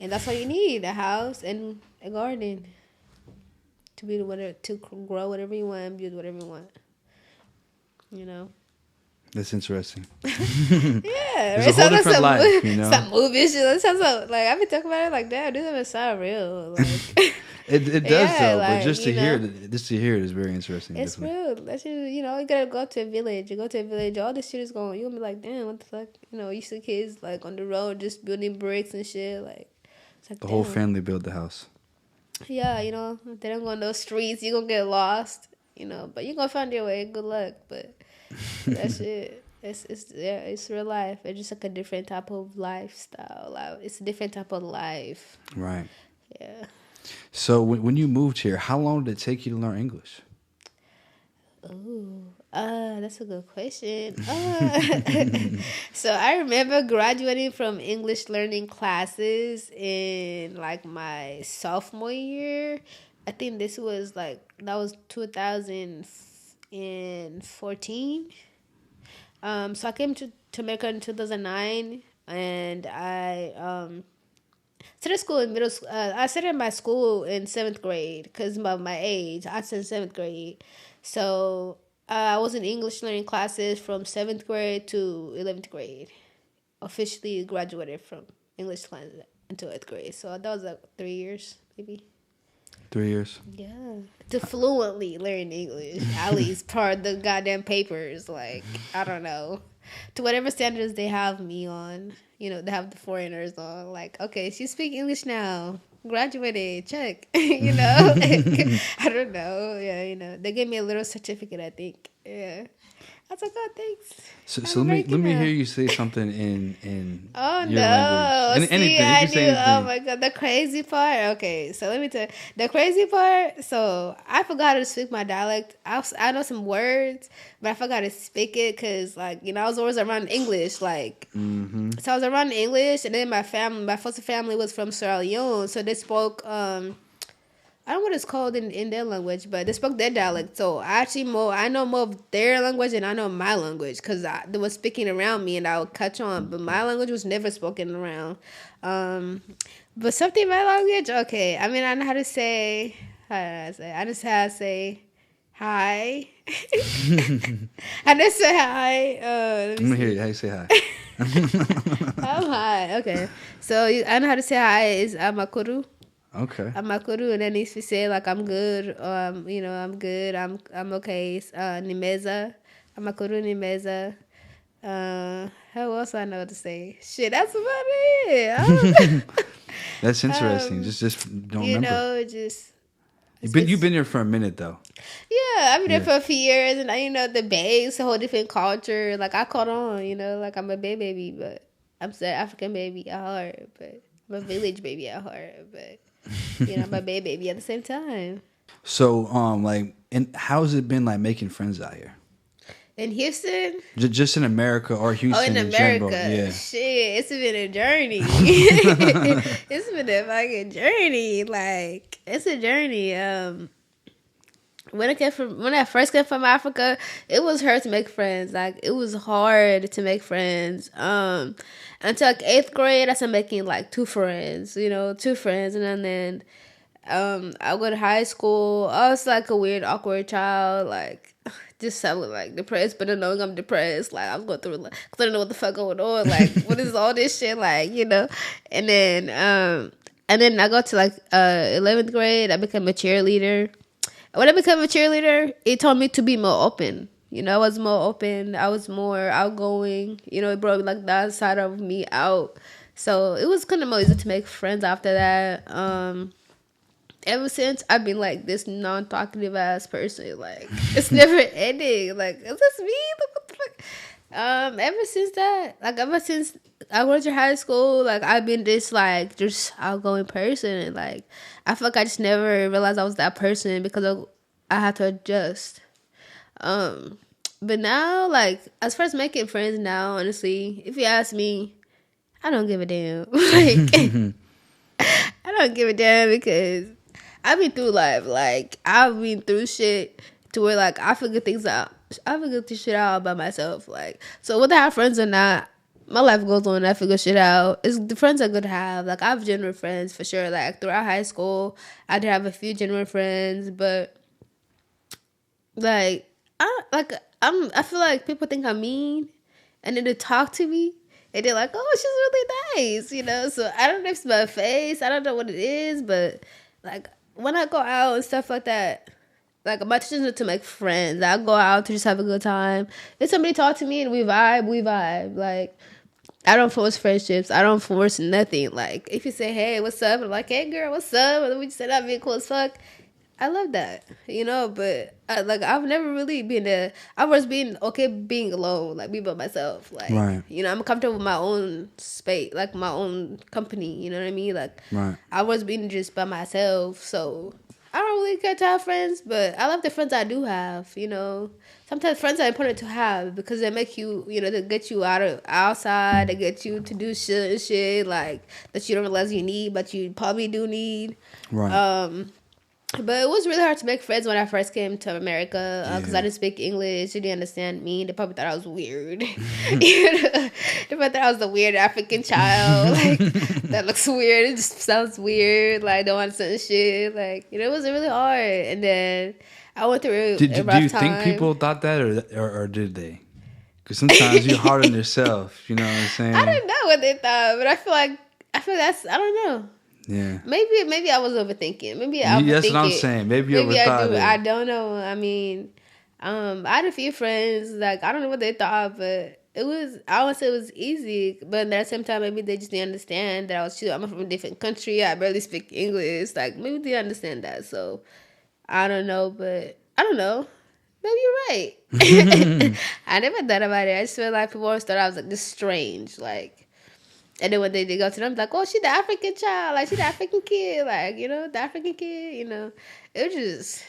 and that's all you need: a house and a garden to grow whatever you want, build whatever you want. That's interesting. Yeah, It's a whole different life, Some movies, that sounds like I've been talking about it like, damn, this doesn't sound real. Like, it does though, but just to hear it is very interesting. It's definitely. real. That shit, you gotta go to a village. You go to a village, all this shit is going. You're gonna be like, damn, what the fuck? You see kids like on the road just building bricks and shit. Like, it's like The damn. whole family built the house. Yeah, if they don't go on those streets, you're gonna get lost. But you're gonna find your way. Good luck. But that shit. It's real life. It's just like a different type of lifestyle. Like, it's a different type of life. Right. Yeah. So when you moved here, how long did it take you to learn English? Ooh, that's a good question. So I remember graduating from English learning classes in like my sophomore year. I think that was 2014. So I came to America in 2009, and I started school in middle school. I started my school in seventh grade because of my age. I started in seventh grade, so I was in English learning classes from seventh grade to 11th grade. Officially graduated from English classes into 8th grade. So that was like 3 years, maybe. 3 years. Yeah, to fluently learn English, at least part the goddamn papers. Like, I don't know, to whatever standards they have me on. They have the foreigners on. Like, okay, she speak English now. Graduated, check. I don't know. Yeah, they gave me a little certificate, I think. Yeah, I was like, oh, thanks. So let me hear you say something in Oh your language. no! See, Anything. You I can say knew. Oh anything. my god, the crazy part. Okay, so let me tell you the crazy part. So I forgot to speak my dialect. I know some words, but I forgot to speak it because, like, I was always around English. Like, so I was around English, and then my foster family was from Sierra Leone, so they spoke. I don't know what it's called in their language, but they spoke their dialect. So I know more of their language than I know my language because they were speaking around me and I would catch on. But my language was never spoken around. But something in my language, okay. I mean, I know how to say, I just know how to say hi. I just say hi. Let me hear you. How you say hi? I'm hi. Okay. So I know how to say hi is amakuru. Okay. Amakuru, and then if you say like I'm good, I'm good, I'm okay. Nimeza, Amakuru Nimeza. How else I know to say? Shit, that's about it. That's interesting. Just don't remember. Just You've been here for a minute though. yeah. I've been there for a few years, and the Bay is a whole different culture. Like I caught on, like I'm a Bay baby, but I'm still African baby at heart, but I'm a village baby at heart, but. I'm a baby at the same time. So, and how's it been like making friends out here? In Houston? Just in America or Houston in general? America. Yeah. Shit, it's been a journey. It's been a fucking journey. Like, it's a journey. When I first came from Africa, it was hard to make friends. Like, it was hard to make friends. Until like 8th grade, I started making like two friends, and then I go to high school. I was like a weird, awkward child, like just sounding like depressed, but not knowing I'm depressed. Like I was going through, like, 'cause I didn't know what the fuck going on. Like, what is all this shit? Like, and then I got to like 11th grade. I became a cheerleader. When I became a cheerleader, it taught me to be more open. I was more open. I was more outgoing. It brought like that side of me out. So it was kind of more easy to make friends after that. Ever since, I've been like this non-talkative ass person. Like it's never ending. Like is this me? Like, what the fuck? Ever since I went to high school, like I've been this like just outgoing person. And, like I feel like I just never realized I was that person because I had to adjust. But now, like, as far as making friends now, honestly, if you ask me, I don't give a damn. Like, I don't give a damn because I've been through life. Like, I've been through shit to where, like, I figure things out. I figure this shit out by myself. Like, so whether I have friends or not, my life goes on and I figure shit out. The friends are good to have. Like, I have genuine friends for sure. Like, throughout high school, I did have a few genuine friends, but, like, I feel like people think I'm mean, and then they talk to me, and they're like, "Oh, she's really nice," So I don't know if it's my face, I don't know what it is, but like when I go out and stuff like that, like my intention is to make friends. I go out to just have a good time. If somebody talk to me and we vibe. Like I don't force friendships. I don't force nothing. Like if you say, "Hey, what's up?" I'm like, "Hey, girl, what's up?" And we just say that being cool as fuck. I love that, you know, but like I've never really been I was being okay being alone, like be by myself, like Right. you know, I'm comfortable with my own space, like my own company, you know what I mean? Like Right. I was being just by myself, so I don't really care to have friends, but I love the friends I do have, you know. Sometimes friends are important to have because they make you, you know, they get you outside, they get you to do shit like that you don't realize you need, but you probably do need. Right. But it was really hard to make friends when I first came to America because I Yeah. didn't speak English. They didn't understand me. They probably thought I was weird. You know? They probably thought I was the weird African child. Like, that looks weird. It just sounds weird. Like, don't understand shit. Like, you know, it was really hard. And then I went through a Do rough you time. think people thought that, or did they? Because sometimes you're hard on yourself. You know what I'm saying? I don't know what they thought, but I feel like that's, I don't know. Yeah. Maybe I was overthinking. Maybe I overthink That's what I'm it. saying. Maybe you Maybe I overthought do. it. I don't know. I mean, I had a few friends. Like I don't know what they thought, but it was. I won't say it was easy, but at the same time, maybe they just didn't understand that I'm from a different country. I barely speak English. Like maybe they understand that. So I don't know, but I don't know. Maybe you're right. I never thought about it. I just feel like people always thought I was like this strange, like. And then when they go to them, like, oh, she the African child, like she the African kid, like you know, the African kid, you know, it was just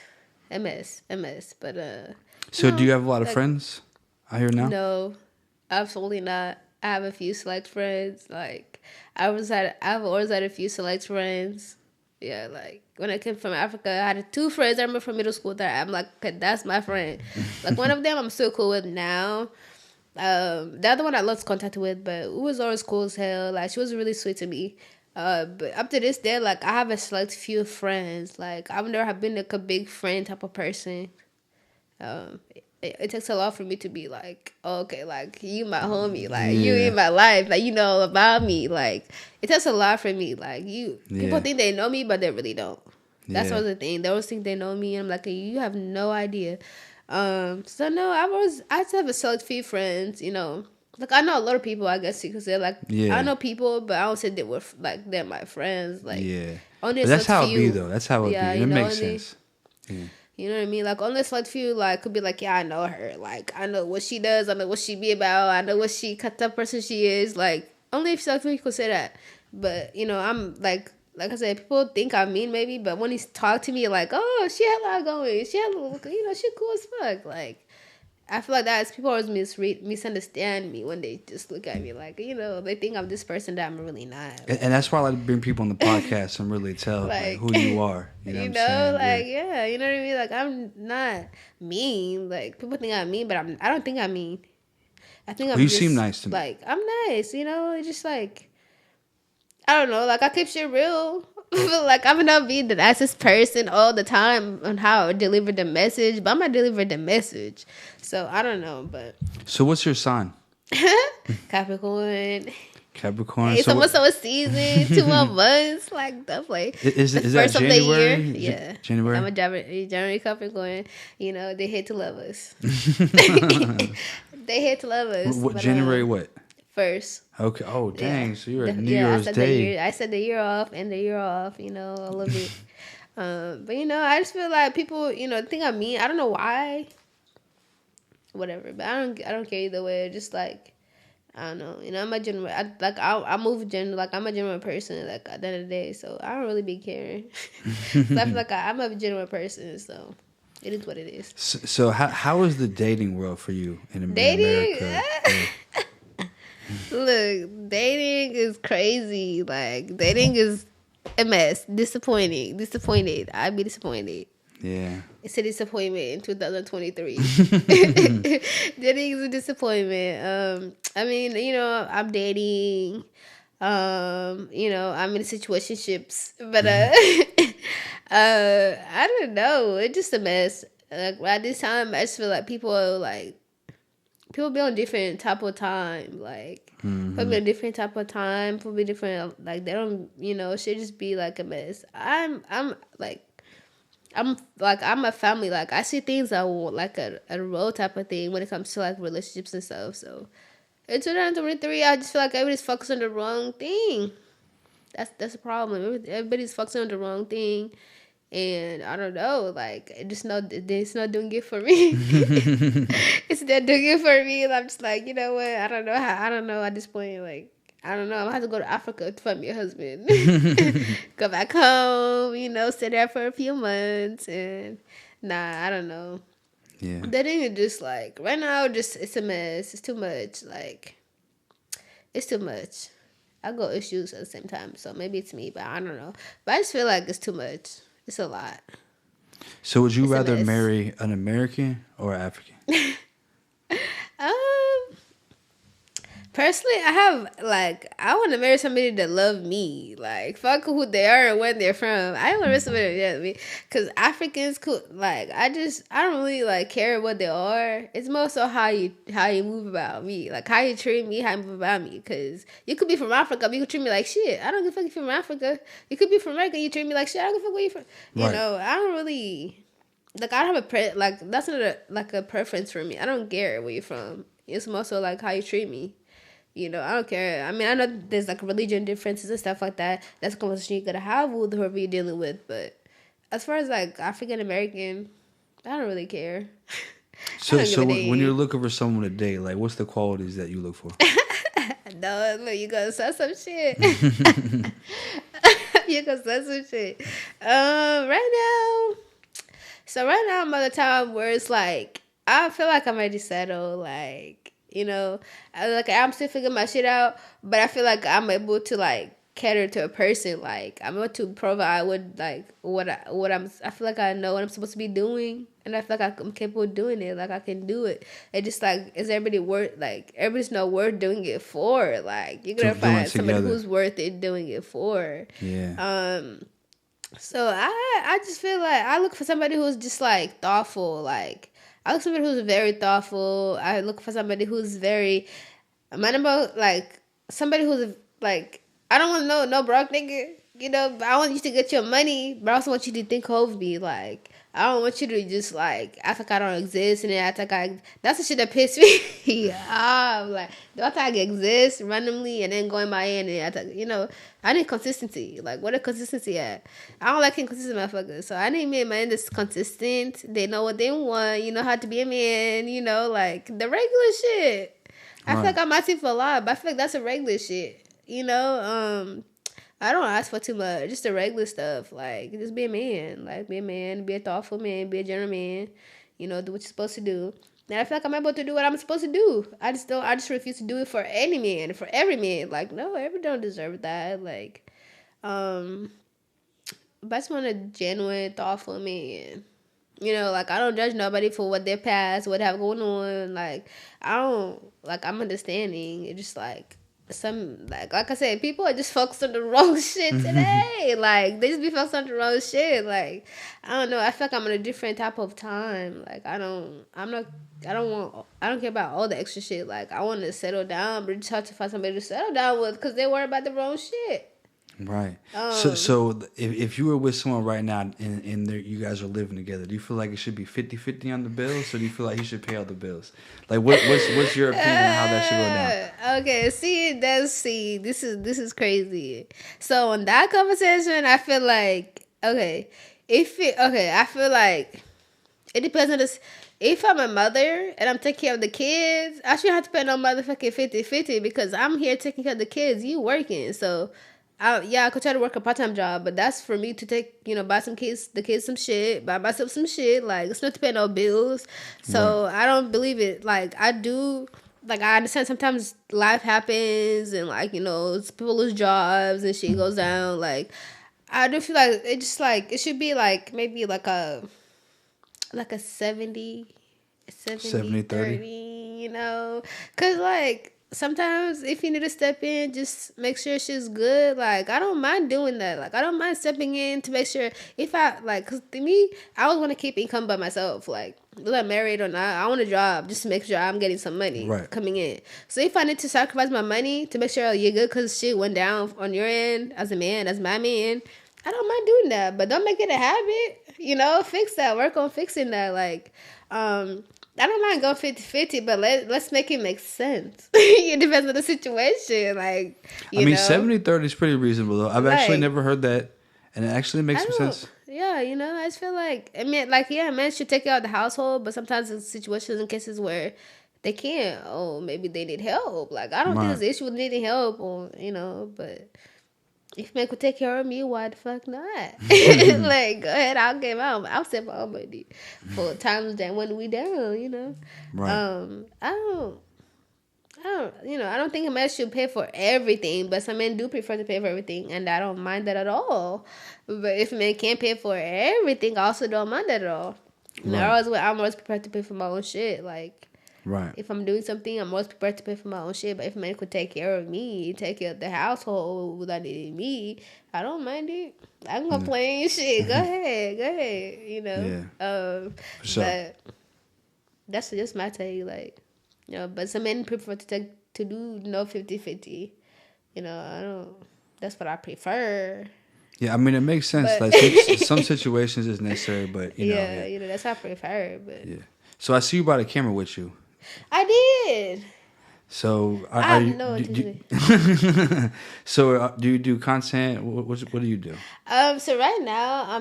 a mess. But So, no, do you have a lot of like, friends out here now? No, absolutely not. I have a few select friends. Like I've always had a few select friends. Yeah, like when I came from Africa, I had two friends I remember from middle school that I'm like, okay, that's my friend. Like one of them I'm still cool with now. The other one I lost contact with, but it was always cool as hell. Like she was really sweet to me. But up to this day, like I have a select few friends. Like I've never been like a big friend type of person. It takes a lot for me to be like, oh, okay, like you my homie, like you in my life, like you know about me. Like it takes a lot for me. Like people think they know me, but they really don't. That's always the thing. They always think they know me, and I'm like, you have no idea. So no, I just have a select few friends, you know. Like I know a lot of people, I guess you could say. Like I know people, but I don't say they were like they're my friends. Like only but that's how it be few. though. That's how it be. And it makes sense. Yeah. You know what I mean? Like only select few, like could be like, yeah, I know her. Like I know what she does. I know what she be about. I know what she type of person she is. Like only if select few could say that. But you know, I'm like I said, people think I'm mean maybe, but when he talk to me, like, oh, she had a lot going. She had, you know, she cool as fuck. Like, I feel like that's people always misunderstand me when they just look at me like, you know, they think I'm this person that I'm really not. And that's why I like to bring people on the podcast and really tell like who you are. You know, what I'm saying? Like yeah, you know what I mean. Like I'm not mean. Like people think I'm mean, but I don't think I'm mean. I think I'm. You just, seem nice to me. Like I'm nice. You know, it's just like. I don't know, like I keep shit real. Like I'm not being the nicest person all the time on how I deliver the message, but I'm not delivering the message. So I don't know, but So what's your sign? Capricorn. Capricorn. Hey, someone a season, 2 more months, like definitely. Is that first January? of the year, yeah. January. I'm a January Capricorn. You know they hate to love us. They hate to love us. What but, January? What? First. Okay. Oh dang! Yeah. So you're a New Year's Day. I said the year off and the year off. You know, all of it. But you know, I just feel like people, you know, think I'm mean. I don't know why. Whatever, but I don't care either way. Just like I don't know. You know, I'm a general. I move general. Like I'm a general person. Like at the end of the day, so I don't really be caring. So I feel like I'm a general person. So. It is what it is. So how is the dating world for you in America? Dating? Yeah. Look, dating is crazy. Like, dating is a mess. Disappointed. I'd be disappointed. Yeah. It's a disappointment in 2023. Dating is a disappointment. I mean, you know, I'm dating. You know, I'm in situationships. But, I don't know. It's just a mess. Like, at this time, I just feel like people be on different type of time, like people be on different type of time, people be different, like they don't, you know, should just be like a mess. I'm a family, like I see things that will like a role type of thing when it comes to like relationships and stuff. So in 2023, I just feel like everybody's focused on the wrong thing. That's a problem. Everybody's focusing on the wrong thing. And I don't know, like it's not doing it for me. It's not doing it for me, and I'm just like, you know what? I don't know how. I don't know at this point. Like, I don't know. I'm gonna have to go to Africa to find me a husband, go back home. You know, stay there for a few months, and nah, I don't know. Yeah. That thing is just like right now, just it's a mess. It's too much. Like, it's too much. I got issues at the same time, so maybe it's me, but I don't know. But I just feel like it's too much. It's a lot. So would you It's a rather mess. marry an American or African? Um, Personally, I want to marry somebody that love me. Like, fuck who they are and where they're from. I want to marry somebody that love me. Because Africans, I don't really, like, care what they are. It's more so how you move about me. Like, how you treat me, how you move about me. Because you could be from Africa, but you could treat me like shit. I don't give a fuck if you're from Africa. You could be from America, you treat me like shit. I don't give a fuck where you're from. You Right. know, I don't really... Like, I don't have that's not a preference for me. I don't care where you're from. It's more so, like, how you treat me. You know, I don't care. I mean, I know there's like religion differences and stuff like that. That's a conversation you gotta have with whoever you're dealing with. But as far as like African American, I don't really care. So when you're looking for someone to date, like what's the qualities that you look for? No, look, you gonna say some shit. You gonna say some shit. Right now I'm at the time where it's like I feel like I'm ready to settle. Like, you know, I'm still figuring my shit out, but I feel like I'm able to like cater to a person. Like, I'm able to provide with like I feel like I know what I'm supposed to be doing, and I feel like I'm capable of doing it. Like, I can do it. It just like, is everybody worth, like, everybody's not worth doing it for. Like, you're gonna find somebody who's worth it doing it for. Yeah. So I just feel like I look for somebody who's just like thoughtful. Like, I look for somebody who's very thoughtful. I look for somebody who's very, I'm not about like somebody who's like, I don't want no broke nigga. You know, I want you to get your money, but I also want you to think of me. Like, I don't want you to just like act like I don't exist and then act like that's the shit that pisses me off. Like, do I act like I exist randomly and then go in my end and act like, you know, I need consistency. Like, where the consistency at? I don't like inconsistent motherfuckers. So I need me a man that's consistent. They know what they want. You know how to be a man. You know, like the regular shit. I feel like I'm asking for a lot, but I feel like that's a regular shit. You know, I don't ask for too much. Just the regular stuff. Like, just be a man. Like, be a man. Be a thoughtful man. Be a general man. You know, do what you're supposed to do. And I feel like I'm able to do what I'm supposed to do. I just refuse to do it for any man. For every man. Like, no, everyone don't deserve that. Like, but I just want a genuine, thoughtful man. You know, like, I don't judge nobody for what their past, what they have going on. Like, I'm understanding. It's just like, like I said, people are just focused on the wrong shit today. Like, they just be focused on the wrong shit. Like, I don't know. I feel like I'm in a different type of time. Like, I don't care about all the extra shit. Like, I want to settle down, but it's hard to find somebody to settle down with because they worry about the wrong shit. Right. So if you were with someone right now and you guys are living together, do you feel like it should be 50-50 on the bills, or do you feel like he should pay all the bills? Like, what's your opinion on how that should go down? Okay, this is crazy. So on that conversation, I feel like I feel like it depends on this. If I'm a mother and I'm taking care of the kids, I shouldn't have to pay no motherfucking 50-50 because I'm here taking care of the kids. You working, so. I could try to work a part-time job, but that's for me to take, buy the kids some shit, buy myself some shit. Like, it's not to pay no bills. So I don't believe it. Like, I do, like, I understand sometimes life happens and, like, people lose jobs and shit goes down. Like, I do feel like it just, like, it should be, like, maybe, like a 70, 30, Because, like, sometimes if you need to step in, just make sure shit's good. Like, I don't mind doing that. Like, I don't mind stepping in to make sure because to me, I always want to keep income by myself. Like, whether I'm married or not, I want a job just to make sure I'm getting some money coming in. So if I need to sacrifice my money to make sure you're good because shit went down on your end as a man, as my man, I don't mind doing that. But don't make it a habit. Fix that. Work on fixing that. Like, I don't mind going 50-50, but let's make it make sense. It depends on the situation. Like, I mean, 70-30 is pretty reasonable, though. I've actually never heard that, and it actually makes some sense. Yeah, you know, I just feel like, I mean, like, yeah, men should take care of the household, but sometimes in situations and cases where they can't, maybe they need help. Like, I don't think there's an issue with needing help, or, you know, but if men could take care of me, why the fuck not? Like, go ahead, I'll save my own money for times that when we down, you know. Right. I don't think a man should pay for everything, but some men do prefer to pay for everything, and I don't mind that at all. But if men can't pay for everything, I also don't mind that at all. Right. I'm always prepared to pay for my own shit. Like, right. If I'm doing something, I'm always prepared to pay for my own shit. But if a man could take care of me, take care of the household without needing me, I don't mind it. I'm gonna play shit. Go ahead. You know. Yeah. Sure. But that's just my take. Like, you know, but some men prefer to do 50-50. You know, I don't. That's what I prefer. Yeah, I mean, it makes sense. But, like some situations is necessary, but you know. Yeah, you know, that's what I prefer. But yeah. So I see you brought a camera with you. I did. So I know what to do. So do you do content? What do you do? So right now I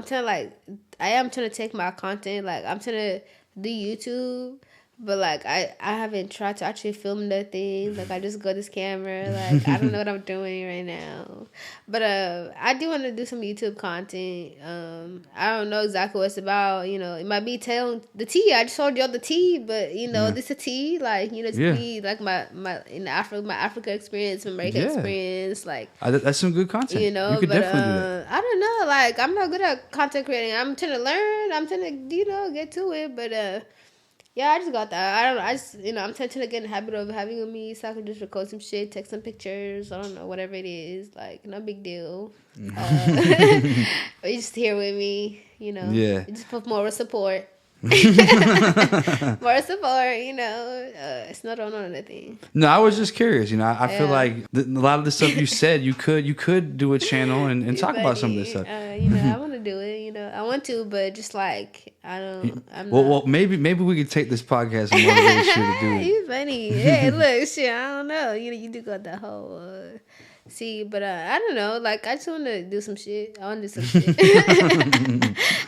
am trying to take my content, like I'm trying to do YouTube, but like I haven't tried to actually film nothing. Like I just got this camera, like I don't know what I'm doing right now. But I do want to do some YouTube content. I don't know exactly what it's about. You know, it might be telling the tea. I just told y'all the tea, but you know, this a tea. Like, you know, it's me, like my Africa experience, my American experience. Like that's some good content. You know, you could definitely do that. I don't know. Like I'm not good at content creating. I'm trying to learn. I'm trying to get to it, but. Yeah, I just got that. I'm trying to get in the habit of having with me so I can just record some shit, take some pictures. I don't know, whatever it is. Like, no big deal. You just here with me, you know. Yeah. You just put more support. More support, you know. It's not on anything. No, I was just curious. You know, I feel like a lot of the stuff you said, you could do a channel and talk about some of this stuff. You know, I want to do it. You know, I want to, but just like Well, maybe we could take this podcast and motivate you to do it. You funny. Hey, look, shit. I don't know. You do got the whole. See, but I don't know. Like, I just want to do some shit. I want to do some shit.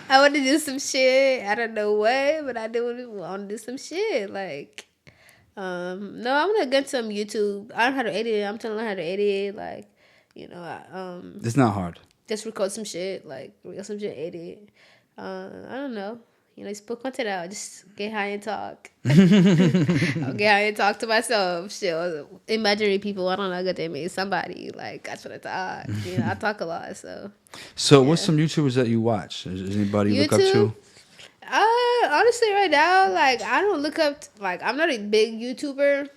I want to do some shit. I don't know what, but I do want to do some shit. Like, no, I'm gonna get some YouTube. I don't know how to edit. I'm trying to learn how to edit. Like, you know, it's not hard. Just record some shit. Like, record some shit, edit. I don't know. You know, just put content out. Just get high and talk. I'll get high and talk to myself. Shit, imaginary people. I don't know. Good damn it, somebody. Like, that's what I talk. You know, I talk a lot. So what's some YouTubers that you watch? Is anybody you look up to? Honestly, right now, like, I don't look up. Like, I'm not a big YouTuber.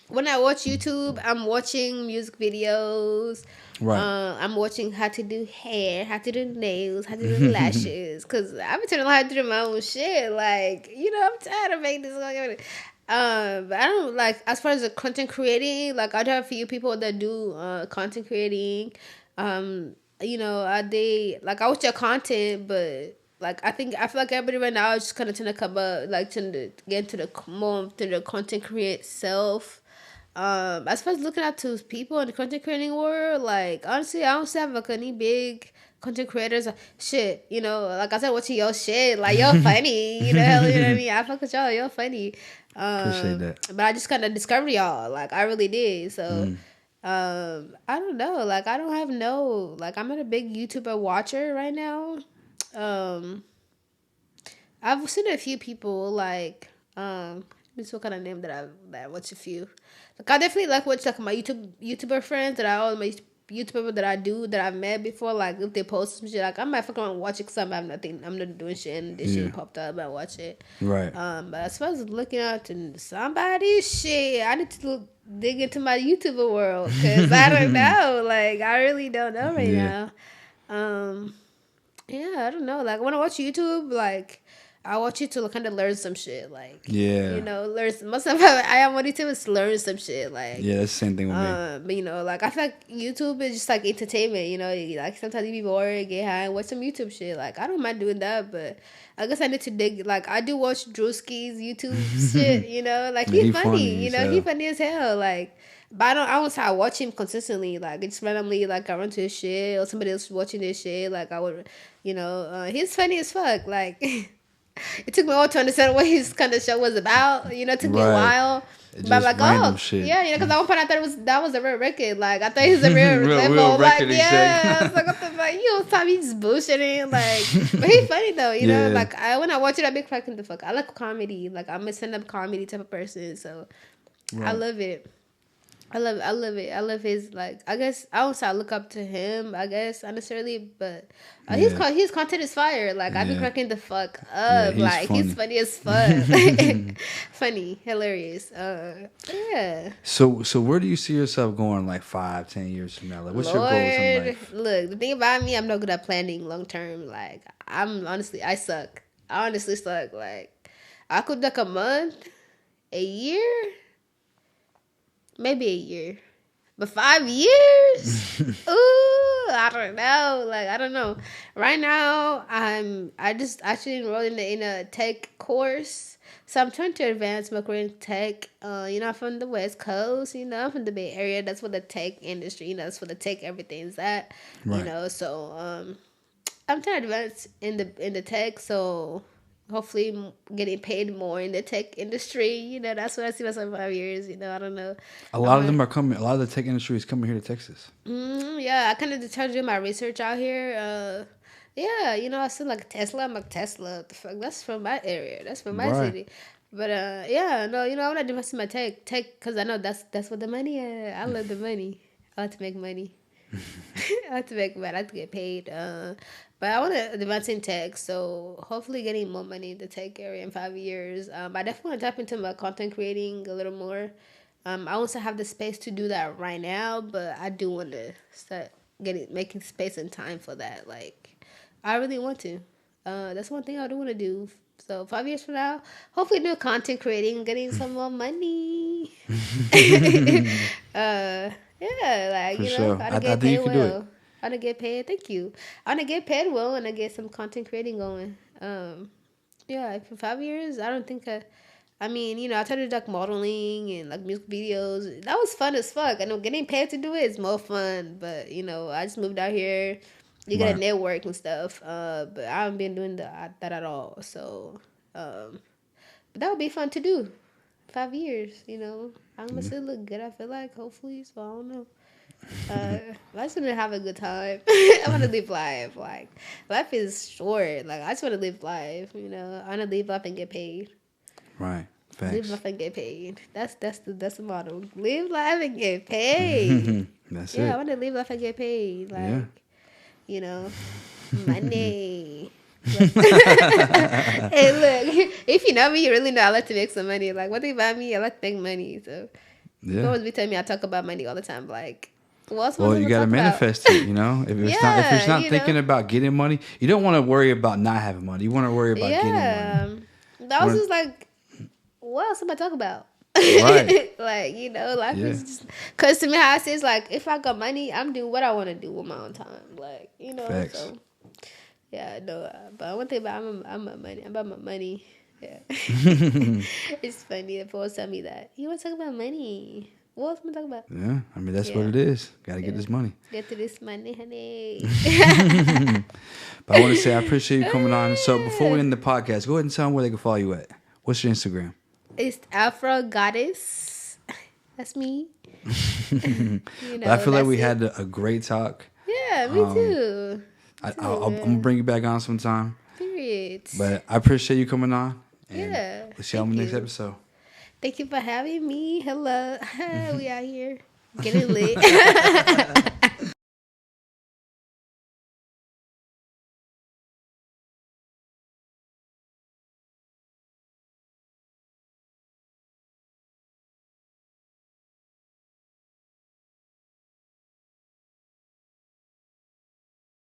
When I watch YouTube, I'm watching music videos. Right. I'm watching how to do hair, how to do nails, how to do lashes. Because I've been trying to learn how to do my own shit. Like, you know, I'm tired of making this. But I don't, like, as far as the content creating, like, I do have a few people that do content creating. You know, I watch their content, but, like, I feel like everybody right now is just kind of trying to come up, like, trying to get into the content create self. As far as looking up to people in the content creating world, like, honestly, I don't see like any big content creators. Shit, you know, like I said, watching your shit, like, you're funny, you know what I mean? I fuck with y'all, you're funny. Appreciate that. But I just kind of discovered y'all, like, I really did. So, I don't know, like, I don't have like, I'm not a big YouTuber watcher right now. I've seen a few people, like, this what kind of name that I watch a few. Like, I definitely like watch, like, my YouTuber friends that my YouTuber that I've met before. Like, if they post some shit, like, I might fucking watch it because I'm not doing shit and this shit popped up. I watch it. Right. But as far as looking out to somebody, shit, I need to dig into my YouTuber world because I don't know. Like, I really don't know right now. Yeah, I don't know. Like, when I watch YouTube, like, I want you to kind of learn some shit, like, you know, most of I am wanting to is learn some shit, like, yeah, that's the same thing with me. But, you know, like, I feel like YouTube is just like entertainment, you know, like, sometimes you be bored, get high, and watch some YouTube shit. Like, I don't mind doing that, but I guess I need to dig. Like, I do watch Drewski's YouTube shit, you know, like, he's funny, you know, he's funny as hell. Like, But I don't say I watch him consistently. Like it's randomly like I run to his shit or somebody else watching his shit. Like I would, he's funny as fuck. Like it took me a while to understand what his kind of show was about. It took me a while. But I'm like, oh, shit. Yeah, because at one point I thought that was a real record. Like I thought he was a real real like, yeah. I was like, what the fuck? You don't tell me he's bullshitting. Like, but he's funny though. You know, like when I watch it, I be cracking the fuck. I like comedy. Like I'm a stand-up comedy type of person, so I love it. I love it. I love his, like, I guess, I don't say I look up to him, I guess, unnecessarily, but his content is fire. Like, I be cracking the fuck up. Like, funny. He's funny as fuck. Funny, hilarious. Yeah. So where do you see yourself going, like, 5-10 years from now? Like, what's your goals in life? Look, the thing about me, I'm no good at planning long term. Like, I suck. I honestly suck. Like, I could, like, a month, a year, maybe a year, but 5 years? Ooh, I don't know. Like, I don't know. Right now, I just actually enrolled in a tech course. So I'm trying to advance my career in tech. I'm from the West Coast. I'm from the Bay Area. That's where the tech industry, that's where the tech everything's at. Right. So I'm trying to advance in the tech. So hopefully getting paid more in the tech industry. That's what I see myself in 5 years. I don't know. A lot of them are coming. A lot of the tech industry is coming here to Texas. Yeah, I kind of tried to do my research out here. I see like Tesla. I'm like, Tesla, what the fuck? That's from my area. That's from my city. But I want to invest in my tech because I know that's what the money is. I love the money. I like to make money. I like to make money. I like to get paid. But I want to advance in tech, so hopefully getting more money in the tech area in 5 years. I definitely want to tap into my content creating a little more. I also have the space to do that right now, but I do want to start making space and time for that. Like, I really want to. That's one thing I do want to do. So 5 years from now, hopefully do content creating, getting some more money. I think you can do it. I want to get paid. Thank you. I want to get paid well and I get some content creating going. For 5 years, I don't think I tried to do like modeling and like music videos. That was fun as fuck. I know getting paid to do it is more fun, but I just moved out here. You got to network and stuff. But I haven't been doing that at all. So, but that would be fun to do. 5 years, I'm gonna still look good. I feel like hopefully. So I don't know. I just want to have a good time. I want to live life. Like, life is short. Like, I just want to live life. I want to live life and get paid. Right. Facts. Live life and get paid. That's the motto. Live life and get paid. That's it. Yeah, I want to live life and get paid. Like, money. Hey, look, if you know me, you really know I like to make some money. Like, one thing about me, I like to make money. So, you always be telling me I talk about money all the time. Like, well, you gotta manifest it. If it's not thinking about getting money, you don't want to worry about not having money. You want to worry about getting money. That was just like, what else am I talking about? Right. Like, life is just, because to me, how I say is like, if I got money, I'm doing what I want to do with my own time. Like, Facts. So yeah, no. But one thing about I'm about my money. Yeah. It's funny that people tell me that. You want to talk about money? What else am I talking about? Yeah, that's what it is. Gotta get this money. Get to this money, honey. But I want to say I appreciate you coming on. So before we end the podcast, go ahead and tell them where they can follow you at. What's your Instagram? It's Afro Goddess. That's me. But I feel like we had a great talk. Yeah, me too. I'm gonna bring you back on sometime. Period. But I appreciate you coming on. And we'll see you on the next episode. Thank you for having me. Hello. We out here getting lit.